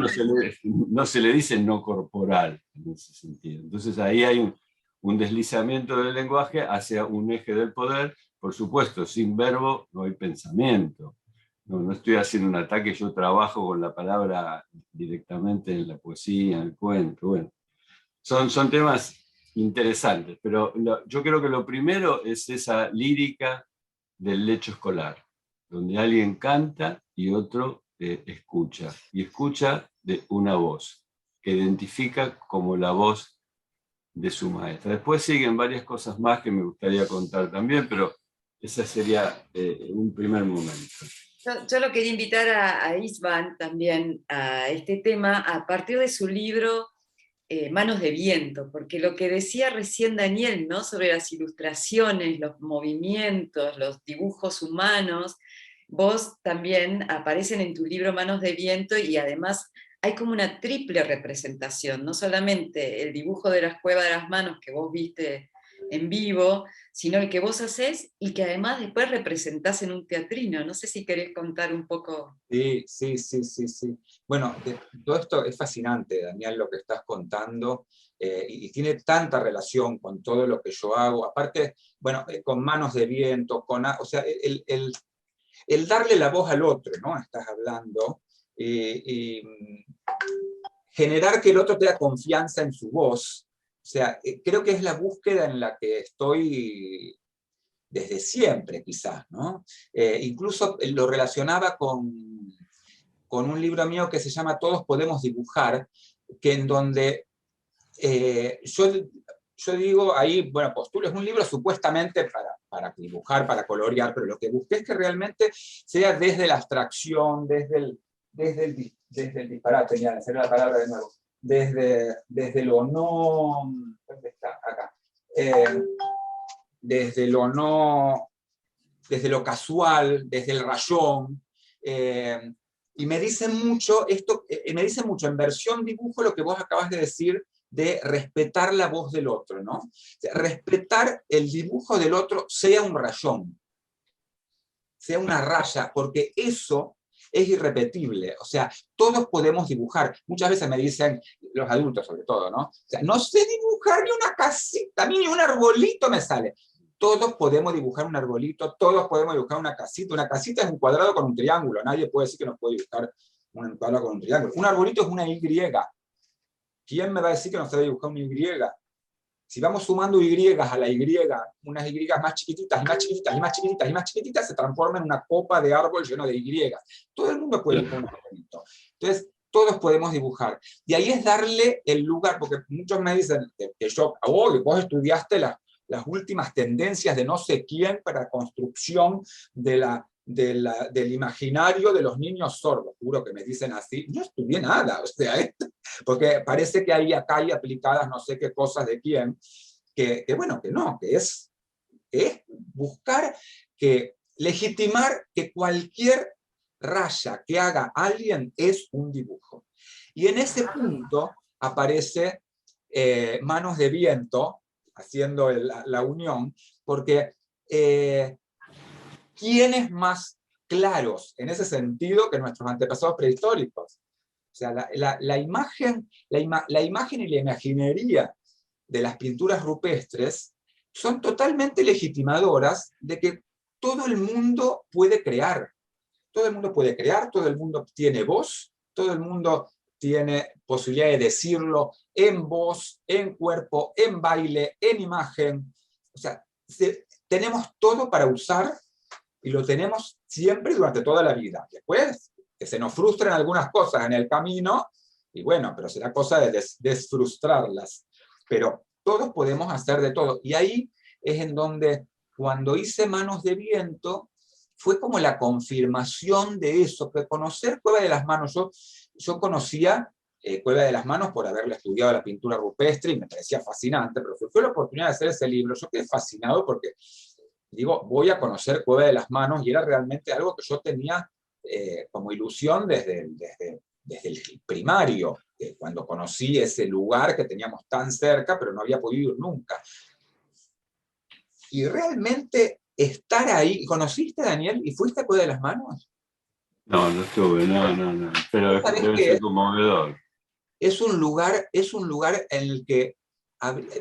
no se le dice no corporal, en ese sentido. Entonces ahí hay un deslizamiento del lenguaje hacia un eje del poder. Por supuesto, sin verbo no hay pensamiento. No estoy haciendo un ataque, yo trabajo con la palabra directamente en la poesía, en el cuento. Bueno, son temas interesantes, pero yo creo que lo primero es esa lírica del lecho escolar, donde alguien canta y otro escucha, y escucha de una voz, que identifica como la voz de su maestra. Después siguen varias cosas más que me gustaría contar también, pero ese sería un primer momento. Yo lo quería invitar a István también a este tema a partir de su libro Manos de Viento, porque lo que decía recién Daniel, ¿no? Sobre las ilustraciones, los movimientos, los dibujos humanos, vos también aparecen en tu libro Manos de Viento y además hay como una triple representación, no solamente el dibujo de las cuevas de las manos que vos viste en vivo, sino el que vos hacés y que además después representás en un teatrino. No sé si querés contar un poco. Sí. Bueno, todo esto es fascinante, Daniel, lo que estás contando, y tiene tanta relación con todo lo que yo hago. Aparte, bueno, con Manos de Viento, o sea, el darle la voz al otro, ¿no? Estás hablando, y generar que el otro tenga confianza en su voz. O sea, creo que es la búsqueda en la que estoy desde siempre, quizás, ¿no? Incluso lo relacionaba con un libro mío que se llama Todos podemos dibujar, que en donde yo digo ahí, bueno, Postulo es un libro supuestamente para dibujar, para colorear, pero lo que busqué es que realmente sea desde la abstracción, desde el disparate, ya, hacer la palabra de nuevo, desde lo no, ¿dónde está? Acá. Desde lo no, desde lo casual, desde el rayón, y me dice mucho esto, me dice mucho en versión dibujo lo que vos acabas de decir de respetar la voz del otro, ¿no? O sea, respetar el dibujo del otro, sea un rayón, sea una raya, porque eso es irrepetible. O sea, todos podemos dibujar. Muchas veces me dicen, los adultos sobre todo, ¿no? O sea, no sé dibujar ni una casita, a mí ni un arbolito me sale. Todos podemos dibujar un arbolito, todos podemos dibujar una casita. Una casita es un cuadrado con un triángulo. Nadie puede decir que no puede dibujar un cuadrado con un triángulo. Un arbolito es una Y. ¿Quién me va a decir que no sabe dibujar una Y? Si vamos sumando Y a la Y, unas Y más chiquititas y más chiquititas y más chiquititas y más chiquititas, se transforma en una copa de árbol lleno de Y. Todo el mundo puede dibujar un arbolito. Entonces, todos podemos dibujar. Y ahí es darle el lugar, porque muchos me dicen que vos estudiaste las últimas tendencias de no sé quién para la construcción del imaginario de los niños sordos. Juro que me dicen así. No estudié nada, o sea, porque parece que hay acá hay aplicadas no sé qué cosas de quién, que bueno, que no, que es buscar legitimar que cualquier raya que haga alguien es un dibujo. Y en ese punto aparece Manos de Viento, haciendo la unión, porque ¿quiénes más claros en ese sentido que nuestros antepasados prehistóricos? O sea, la imagen y la imaginería de las pinturas rupestres son totalmente legitimadoras de que todo el mundo puede crear. Todo el mundo puede crear, todo el mundo tiene voz, todo el mundo tiene posibilidad de decirlo en voz, en cuerpo, en baile, en imagen. O sea, tenemos todo para usar y lo tenemos siempre y durante toda la vida. Después, que se nos frustren algunas cosas en el camino, y bueno, pero será cosa de desfrustrarlas. Pero todos podemos hacer de todo. Y ahí es en donde, cuando hice Manos de Viento, fue como la confirmación de eso, que conocer Cueva de las Manos, yo conocía Cueva de las Manos por haberle estudiado la pintura rupestre y me parecía fascinante, pero fue la oportunidad de hacer ese libro. Yo quedé fascinado porque, digo, voy a conocer Cueva de las Manos, y era realmente algo que yo tenía como ilusión desde el primario, cuando conocí ese lugar que teníamos tan cerca, pero no había podido ir nunca. Y realmente estar ahí, ¿conociste, Daniel, y fuiste a Cueva de las Manos? No, no estuve, no. Pero debe ser conmovedor. Es un lugar en el que,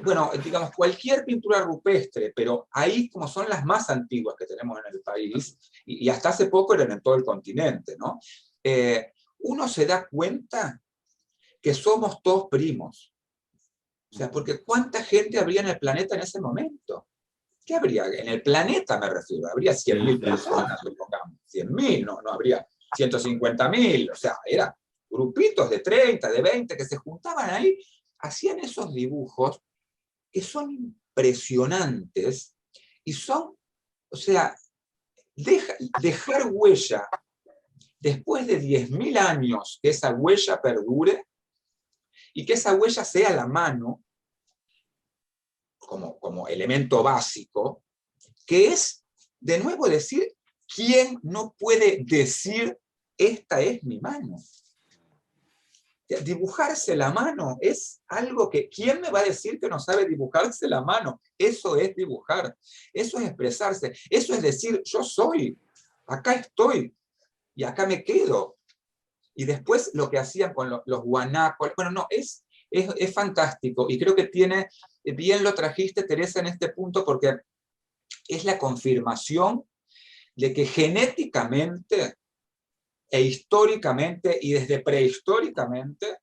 bueno, digamos, cualquier pintura rupestre, pero ahí, como son las más antiguas que tenemos en el país, y hasta hace poco eran en todo el continente, ¿no? Uno se da cuenta que somos todos primos. O sea, porque ¿cuánta gente habría en el planeta en ese momento? ¿Qué habría? En el planeta me refiero, habría 100.000 personas, supongamos. 100.000, no habría 150.000, o sea, eran grupitos de 30, de 20 que se juntaban ahí, hacían esos dibujos que son impresionantes y son, o sea, dejar huella después de 10.000 años, que esa huella perdure y que esa huella sea la mano como elemento básico, que es, de nuevo, decir, ¿quién no puede decir esta es mi mano? Dibujarse la mano es algo que, ¿quién me va a decir que no sabe dibujarse la mano? Eso es dibujar, eso es expresarse, eso es decir, yo soy, acá estoy y acá me quedo. Y después lo que hacían con los guanacos, bueno, no, es fantástico, y creo que bien lo trajiste, Teresa, en este punto, porque es la confirmación de que genéticamente e históricamente y desde prehistóricamente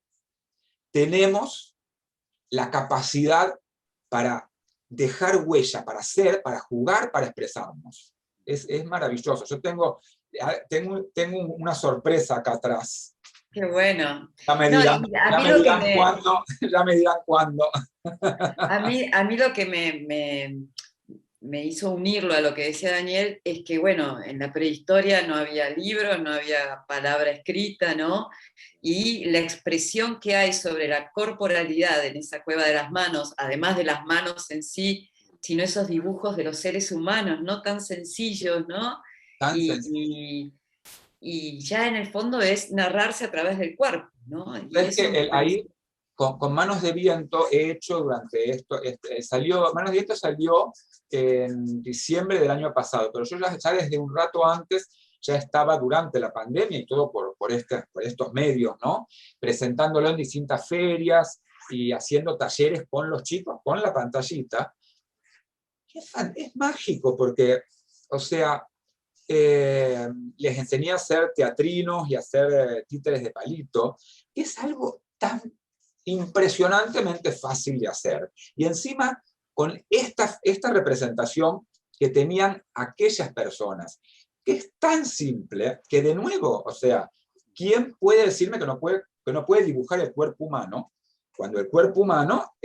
tenemos la capacidad para dejar huella, para ser, para jugar, para expresarnos. Es maravilloso. Yo tengo una sorpresa acá atrás. Qué bueno. Ya me dirán, cuándo. Ya me dirán cuándo. A mí lo que me hizo unirlo a lo que decía Daniel es que, bueno, en la prehistoria no había libros, no había palabra escrita, ¿no? Y la expresión que hay sobre la corporalidad en esa Cueva de las Manos, además de las manos en sí, sino esos dibujos de los seres humanos, no tan sencillos, ¿no? Y ya en el fondo es narrarse a través del cuerpo, ¿no? Y es que ahí, con Manos de Viento, he hecho durante esto, Manos de Viento salió en diciembre del año pasado, pero yo ya desde un rato antes ya estaba durante la pandemia y todo por estos medios, ¿no? Presentándolo en distintas ferias y haciendo talleres con los chicos, con la pantallita. Es mágico porque, o sea, les enseñé a hacer teatrinos y a hacer títeres de palito, que es algo tan impresionantemente fácil de hacer. Y encima, con esta representación que tenían aquellas personas, que es tan simple que, de nuevo, o sea, ¿quién puede decirme que no puede dibujar el cuerpo humano cuando el cuerpo humano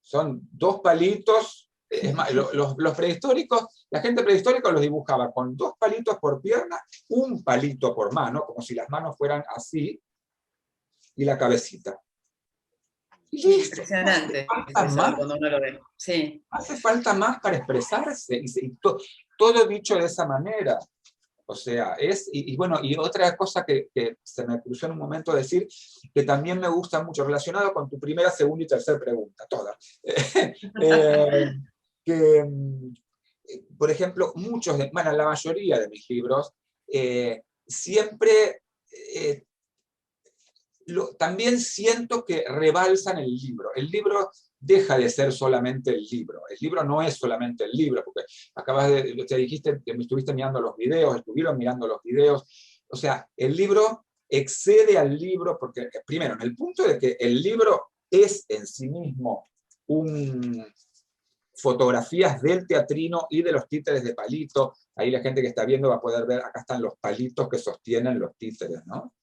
son dos palitos? Es más, los prehistóricos, la gente prehistórica los dibujaba con 2 palitos por pierna, 1 palito por mano, como si las manos fueran así, y la cabecita. Y impresionante cuando uno lo ve. Sí. Hace falta más para expresarse, y todo dicho de esa manera. O sea, bueno, y otra cosa que se me cruzó en un momento decir, que también me gusta mucho, relacionado con tu primera, segunda y tercera pregunta, todas. Que, por ejemplo, la mayoría de mis libros siempre también siento que rebalsan el libro. El libro deja de ser solamente el libro. El libro no es solamente el libro, porque te dijiste que me estuviste mirando los videos, estuvieron mirando los videos. O sea, el libro excede al libro, porque primero, en el punto de que el libro es en sí mismo fotografías del teatrino y de los títeres de palito. Ahí la gente que está viendo va a poder ver, acá están los palitos que sostienen los títeres, ¿no?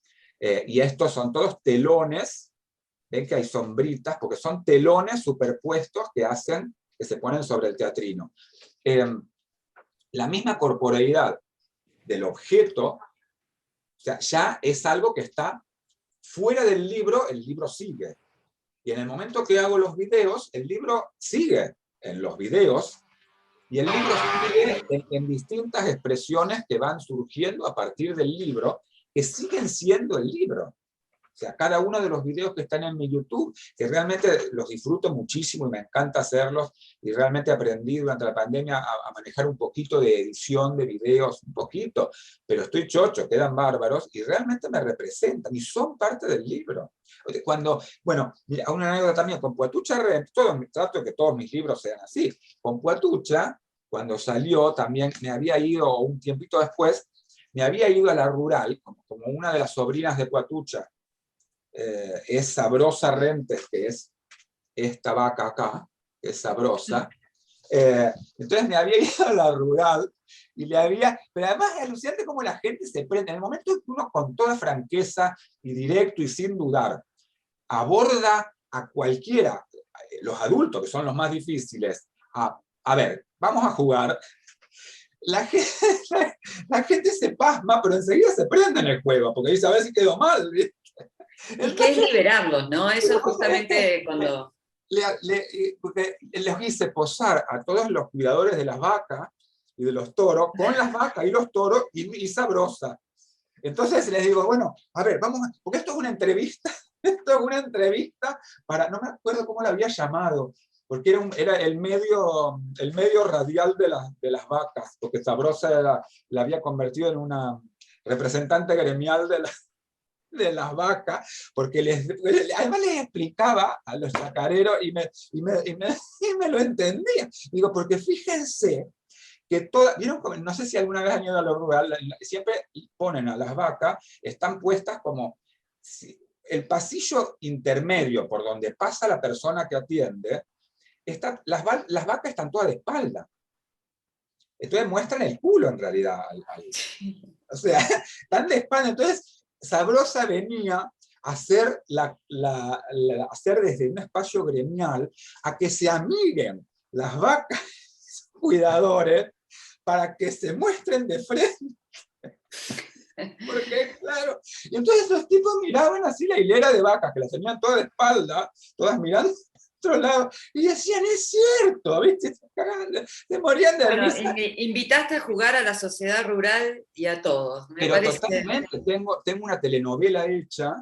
Y estos son todos telones. Ven que hay sombritas, porque son telones superpuestos que se ponen sobre el teatrino. La misma corporeidad del objeto, o sea, ya es algo que está fuera del libro, el libro sigue. Y en el momento que hago los videos, el libro sigue en los videos, y el libro sigue en distintas expresiones que van surgiendo a partir del libro, que siguen siendo el libro. O sea, cada uno de los videos que están en mi YouTube, que realmente los disfruto muchísimo y me encanta hacerlos, y realmente aprendí durante la pandemia a manejar un poquito de edición de videos, un poquito, pero estoy chocho, quedan bárbaros, y realmente me representan, y son parte del libro. Bueno, mira, una anécdota también, con Poatucha, trato de que todos mis libros sean así. Con Poatucha, cuando salió, también me había ido, un tiempito después, me había ido a la rural, como una de las sobrinas de Poatucha, es Sabrosa Rentes, que es esta vaca acá, que es Sabrosa. Entonces me había ido a la rural y pero además es alucinante cómo la gente se prende. En el momento que uno con toda franqueza y directo y sin dudar aborda a cualquiera, los adultos que son los más difíciles, a ver, vamos a jugar. La gente se pasma, pero enseguida se prende en el juego, porque dice, a ver si quedó mal. Y que es liberarlos, ¿no? Eso es justamente cuando... Porque les hice posar a todos los cuidadores de las vacas y de los toros, con las vacas y los toros y Sabrosa. Entonces les digo, bueno, a ver, porque esto es una entrevista, para, no me acuerdo cómo la había llamado, porque era el medio radial de las vacas, porque Sabrosa la había convertido en una representante gremial de las vacas, porque además les explicaba a los chacareros y me lo entendía. Digo, porque fíjense que ¿vieron? No sé si alguna vez han ido a lo rural, siempre ponen a las vacas, están puestas como el pasillo intermedio por donde pasa la persona que atiende, las vacas están todas de espalda. Entonces muestran el culo en realidad. O sea, están de espalda. Entonces, Sabrosa venía a hacer, hacer desde un espacio gremial a que se amiguen las vacas cuidadores para que se muestren de frente. Porque, claro, y entonces los tipos miraban así la hilera de vacas, que las tenían todas de espalda, todas mirando a otro lado, y decían, es cierto, ¿viste? Se morían de risa. Invitaste a jugar a la sociedad rural y a todos. Pero parece... Totalmente, tengo una telenovela hecha,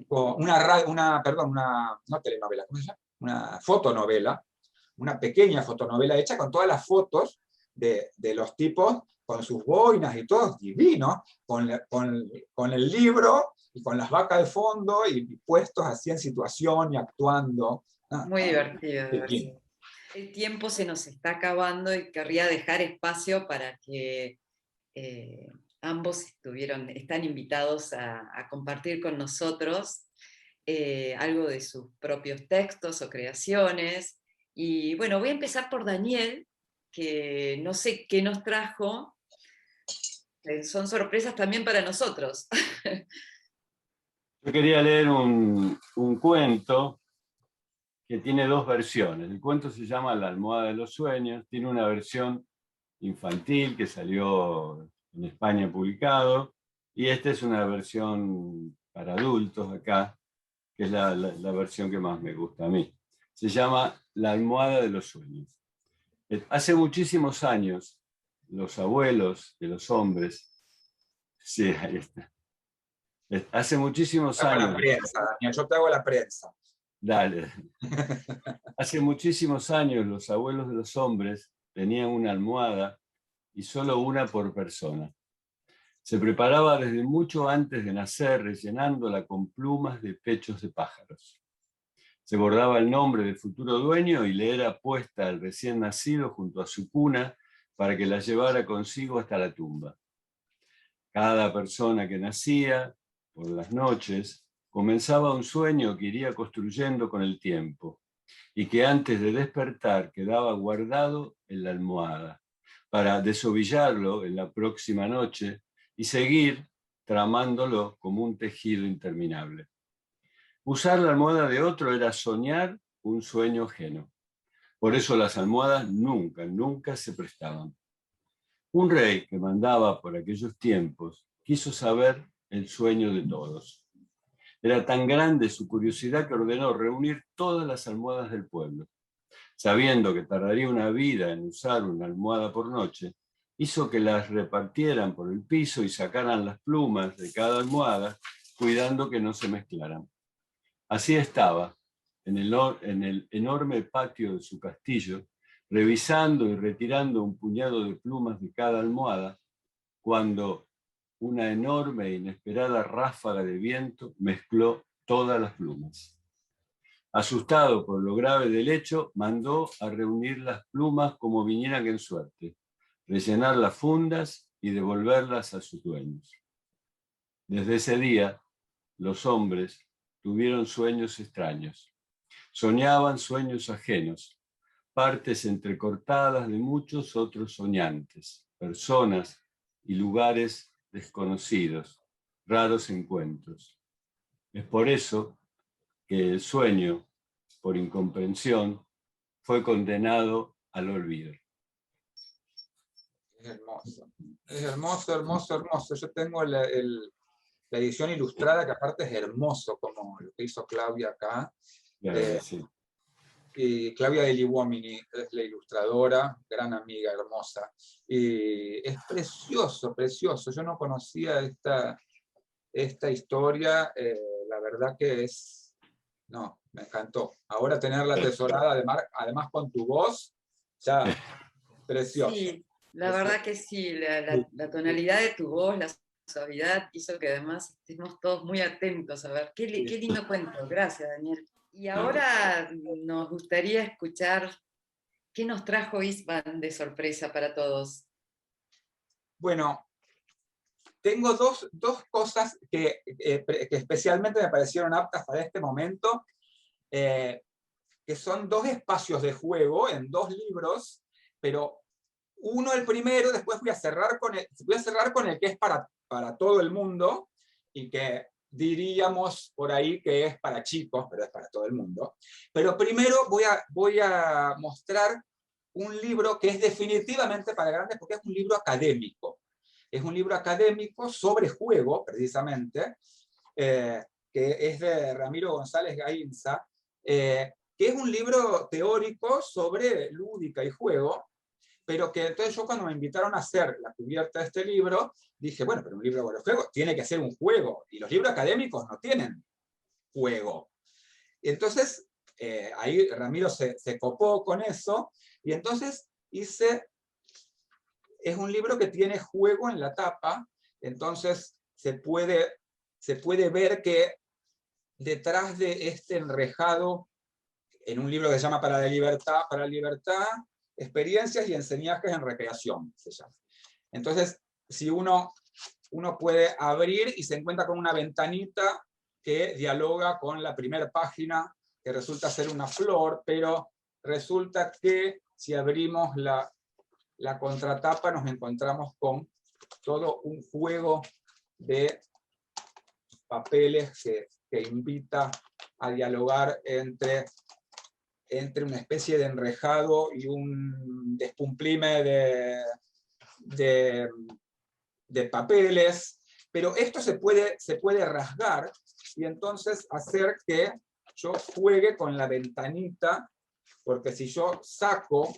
con no telenovela, ¿cómo se llama? Una fotonovela, una pequeña fotonovela hecha con todas las fotos de los tipos, con sus boinas y todos divinos, con el libro y con las vacas de fondo y puestos así en situación y actuando. Muy divertido. El tiempo se nos está acabando y querría dejar espacio para que ambos están invitados a compartir con nosotros algo de sus propios textos o creaciones. Y bueno, voy a empezar por Daniel, que no sé qué nos trajo. Son sorpresas también para nosotros. Yo quería leer un cuento que tiene dos versiones. El cuento se llama La almohada de los sueños, tiene una versión infantil que salió en España publicado, y esta es una versión para adultos acá, que es la versión que más me gusta a mí. Se llama La almohada de los sueños. Hace muchísimos años, los abuelos de los hombres, sí, ahí está. Hace muchísimos años. La prensa, Daniel, yo te hago la prensa. Dale. Hace muchísimos años los abuelos de los hombres tenían una almohada y solo una por persona. Se preparaba desde mucho antes de nacer, rellenándola con plumas de pechos de pájaros. Se bordaba el nombre del futuro dueño y le era puesta al recién nacido junto a su cuna para que la llevara consigo hasta la tumba. Cada persona que nacía, por las noches, comenzaba un sueño que iría construyendo con el tiempo y que antes de despertar quedaba guardado en la almohada para desovillarlo en la próxima noche y seguir tramándolo como un tejido interminable. Usar la almohada de otro era soñar un sueño ajeno. Por eso las almohadas nunca se prestaban. Un rey que mandaba por aquellos tiempos quiso saber el sueño de todos. Era tan grande su curiosidad que ordenó reunir todas las almohadas del pueblo. Sabiendo que tardaría una vida en usar una almohada por noche, hizo que las repartieran por el piso y sacaran las plumas de cada almohada, cuidando que no se mezclaran. Así estaba, en el enorme patio de su castillo, revisando y retirando un puñado de plumas de cada almohada, cuando una enorme e inesperada ráfaga de viento mezcló todas las plumas. Asustado por lo grave del hecho, mandó a reunir las plumas como vinieran en suerte, rellenar las fundas y devolverlas a sus dueños. Desde ese día, los hombres tuvieron sueños extraños. Soñaban sueños ajenos, partes entrecortadas de muchos otros soñantes, personas y lugares desconocidos, raros encuentros. Es por eso que el sueño, por incomprensión, fue condenado al olvido. Es hermoso, hermoso. Yo tengo la edición ilustrada, que aparte es hermoso, como lo que hizo Claudia acá. Sí. Y Claudia Degli Uomini es la ilustradora, gran amiga, hermosa. Y es precioso, precioso. Yo no conocía esta historia, la verdad que es... No, me encantó. Ahora tenerla atesorada, además con tu voz, ya, precioso. Sí, la verdad que sí, la tonalidad de tu voz, la suavidad hizo que además estemos todos muy atentos a ver. Qué lindo cuento, gracias Daniel. Y ahora nos gustaría escuchar qué nos trajo Istvan de sorpresa para todos. Bueno, tengo dos cosas que especialmente me parecieron aptas para este momento, que son dos espacios de juego en dos libros, pero uno el primero, después voy a cerrar con el que es para todo el mundo, y que diríamos por ahí que es para chicos, pero es para todo el mundo. Pero primero voy a mostrar un libro que es definitivamente para grandes, porque es un libro académico. Es un libro académico sobre juego, precisamente, que es de Ramiro González Gainza, que es un libro teórico sobre lúdica y juego, pero que entonces yo, cuando me invitaron a hacer la cubierta de este libro, dije, bueno, pero un libro sobre juego tiene que ser un juego, y los libros académicos no tienen juego. Y entonces ahí Ramiro se copó con eso, y entonces es un libro que tiene juego en la tapa, entonces se puede ver que detrás de este enrejado, en un libro que se llama Para la libertad, experiencias y enseñajes en recreación, se llama. Entonces, si uno puede abrir y se encuentra con una ventanita que dialoga con la primera página, que resulta ser una flor, pero resulta que si abrimos la contratapa nos encontramos con todo un juego de papeles que invita a dialogar entre una especie de enrejado y un despumplime de papeles, pero esto se puede rasgar y entonces hacer que yo juegue con la ventanita, porque si yo saco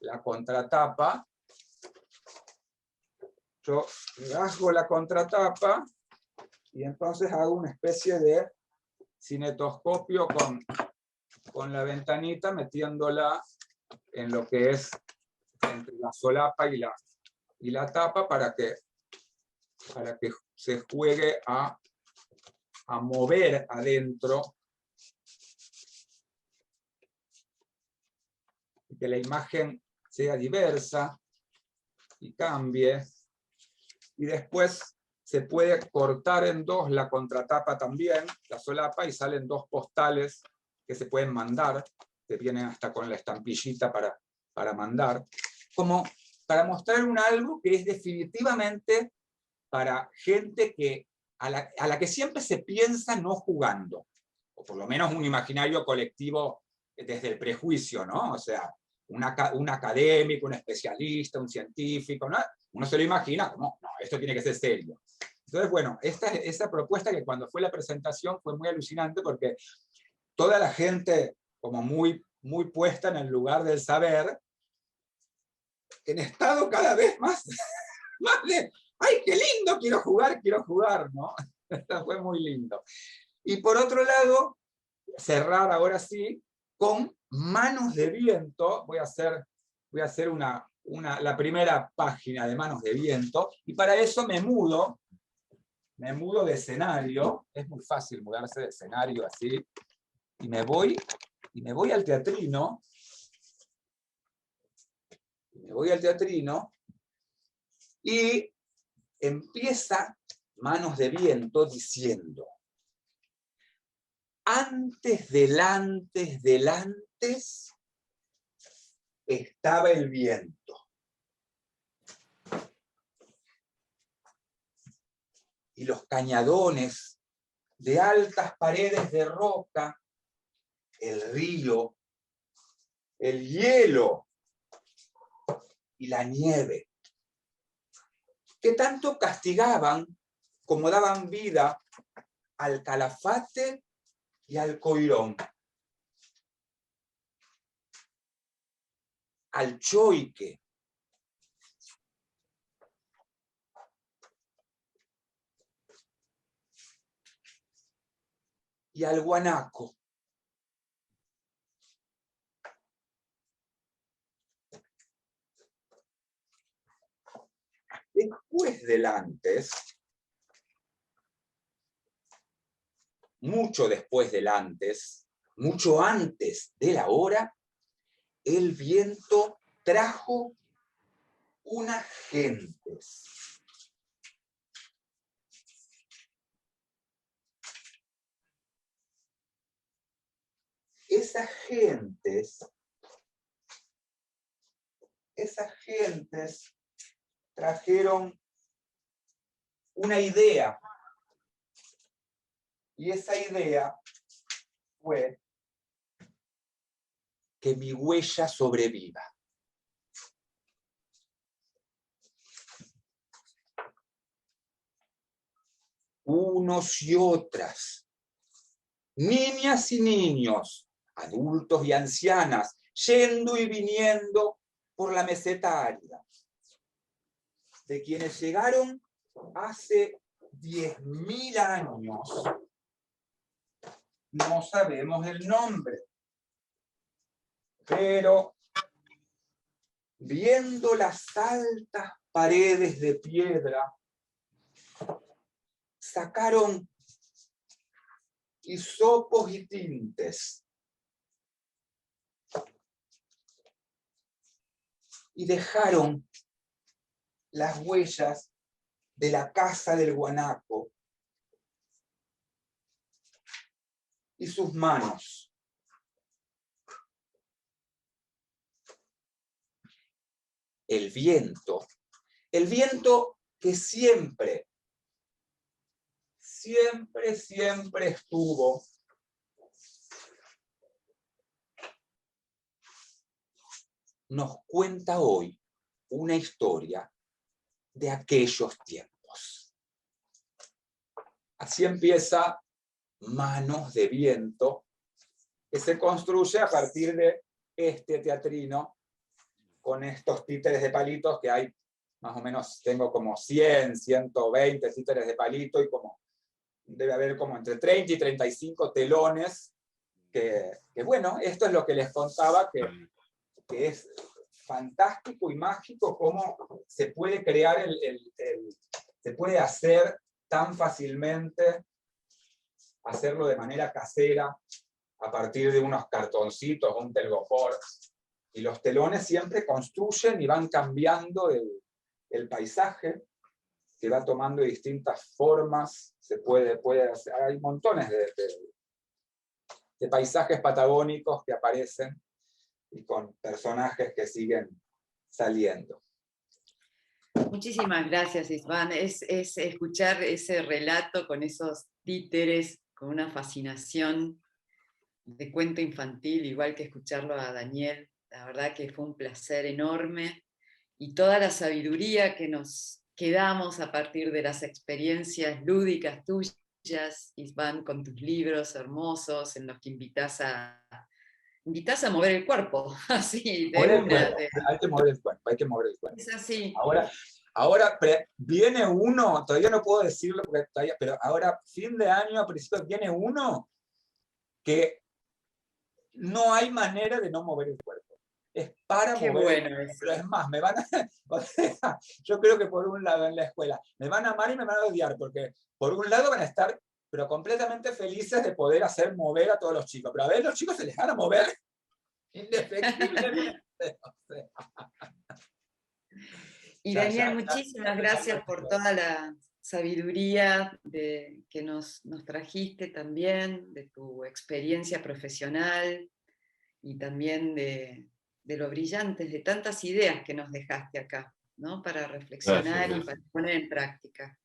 la contratapa, yo rasgo la contratapa y entonces hago una especie de cinetoscopio con la ventanita, metiéndola en lo que es entre la solapa y la tapa, para que se juegue a mover adentro que la imagen sea diversa y cambie. Y después se puede cortar en dos la contratapa también, la solapa, y salen dos postales que se pueden mandar, que vienen hasta con la estampillita para mandar, como para mostrar algo que es definitivamente para gente a la que siempre se piensa no jugando, o por lo menos un imaginario colectivo desde el prejuicio, ¿no? O sea, un académico, un especialista, un científico, ¿no? Uno se lo imagina como, no, esto tiene que ser serio. Entonces, bueno, esta propuesta, que cuando fue la presentación fue muy alucinante, porque toda la gente como muy, muy puesta en el lugar del saber, en estado cada vez más, más de, ¡ay, qué lindo! Quiero jugar, ¿no? Fue muy lindo. Y por otro lado, cerrar ahora sí con Manos de Viento. Voy a hacer la primera página de Manos de Viento, y para eso me mudo de escenario. Es muy fácil mudarse de escenario así, y me voy al teatrino. Y empieza Manos de Viento diciendo: antes del antes estaba el viento. Y los cañadones de altas paredes de roca, el río, el hielo y la nieve, que tanto castigaban como daban vida al Calafate y al Coirón, al Choique, y al Guanaco. Después del antes, mucho después del antes, mucho antes de la hora, el viento trajo unas gentes. Esas gentes trajeron una idea, y esa idea fue que mi huella sobreviva. Unos y otras, niñas y niños, adultos y ancianas, yendo y viniendo por la meseta árida, de quienes llegaron hace 10.000 años. No sabemos el nombre, pero viendo las altas paredes de piedra, sacaron hisopos y tintes y dejaron las huellas de la casa del guanaco y sus manos. El viento que siempre estuvo, nos cuenta hoy una historia de aquellos tiempos. Así empieza Manos de Viento, que se construye a partir de este teatrino, con estos títeres de palitos que hay, más o menos tengo como 100, 120 títeres de palito, y debe haber como entre 30 y 35 telones, que bueno, esto es lo que les contaba, que es fantástico y mágico cómo se puede crear se puede hacer tan fácilmente, hacerlo de manera casera, a partir de unos cartoncitos, un telgopor, Y los telones siempre construyen y van cambiando el paisaje, que va tomando distintas formas. Se puede hacer, hay montones de paisajes patagónicos que aparecen y con personajes que siguen saliendo. Muchísimas gracias, István. Es escuchar ese relato con esos títeres, con una fascinación de cuento infantil, igual que escucharlo a Daniel. La verdad que fue un placer enorme, y toda la sabiduría que nos quedamos a partir de las experiencias lúdicas tuyas, István, con tus libros hermosos en los que invitas a mover el cuerpo, así, de una. Hay que mover el cuerpo, hay que mover el cuerpo. Es así. Ahora viene uno, todavía no puedo decirlo, pero ahora, fin de año, a principios, viene uno que no hay manera de no mover el cuerpo. Es para Qué mover bueno el cuerpo. eso. Pero es más, me van a, yo creo que por un lado en la escuela me van a amar y me van a odiar, porque por un lado van a estar pero completamente felices de poder hacer mover a todos los chicos, pero a ver, los chicos se les van a mover indefectiblemente. Y Daniel, muchísimas gracias por toda la sabiduría que nos trajiste también, de tu experiencia profesional, y también de lo brillantes, de tantas ideas que nos dejaste acá, ¿no? Para reflexionar y para poner en práctica.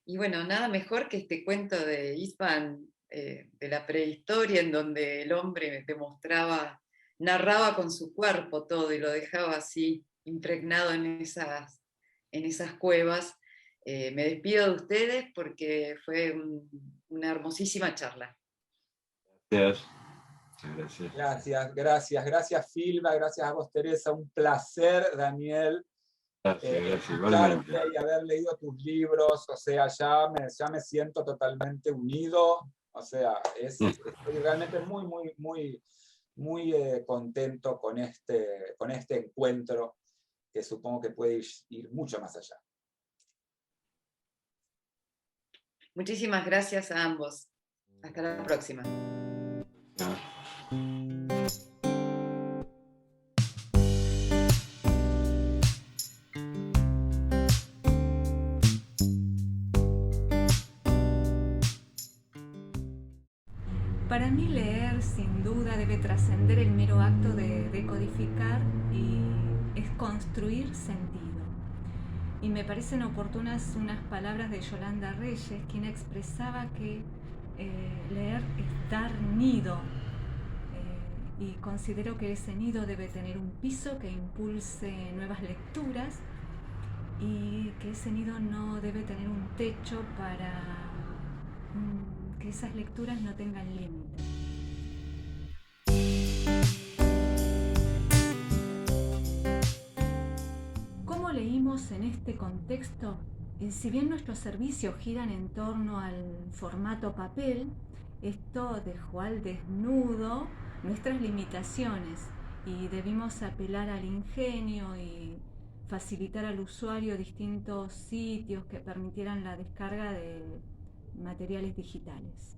Y bueno, nada mejor que este cuento de István, de la prehistoria, en donde el hombre narraba con su cuerpo todo y lo dejaba así, impregnado en esas cuevas. Me despido de ustedes porque fue una hermosísima charla. Gracias, Filba, gracias a vos, Teresa, un placer, Daniel. Gracias, igualmente. Y haber leído tus libros, o sea, ya me siento totalmente unido, o sea, estoy realmente muy contento con este encuentro, que supongo que puede ir mucho más allá. Muchísimas gracias a ambos. Hasta la próxima. Para mí leer sin duda debe trascender el mero acto de decodificar y es construir sentido. Y me parecen oportunas unas palabras de Yolanda Reyes, quien expresaba que leer es dar nido, y considero que ese nido debe tener un piso que impulse nuevas lecturas, y que ese nido no debe tener un techo para que esas lecturas no tengan límites. ¿Cómo leímos en este contexto? Si bien nuestros servicios giran en torno al formato papel, esto dejó al desnudo nuestras limitaciones y debimos apelar al ingenio y facilitar al usuario distintos sitios que permitieran la descarga de materiales digitales.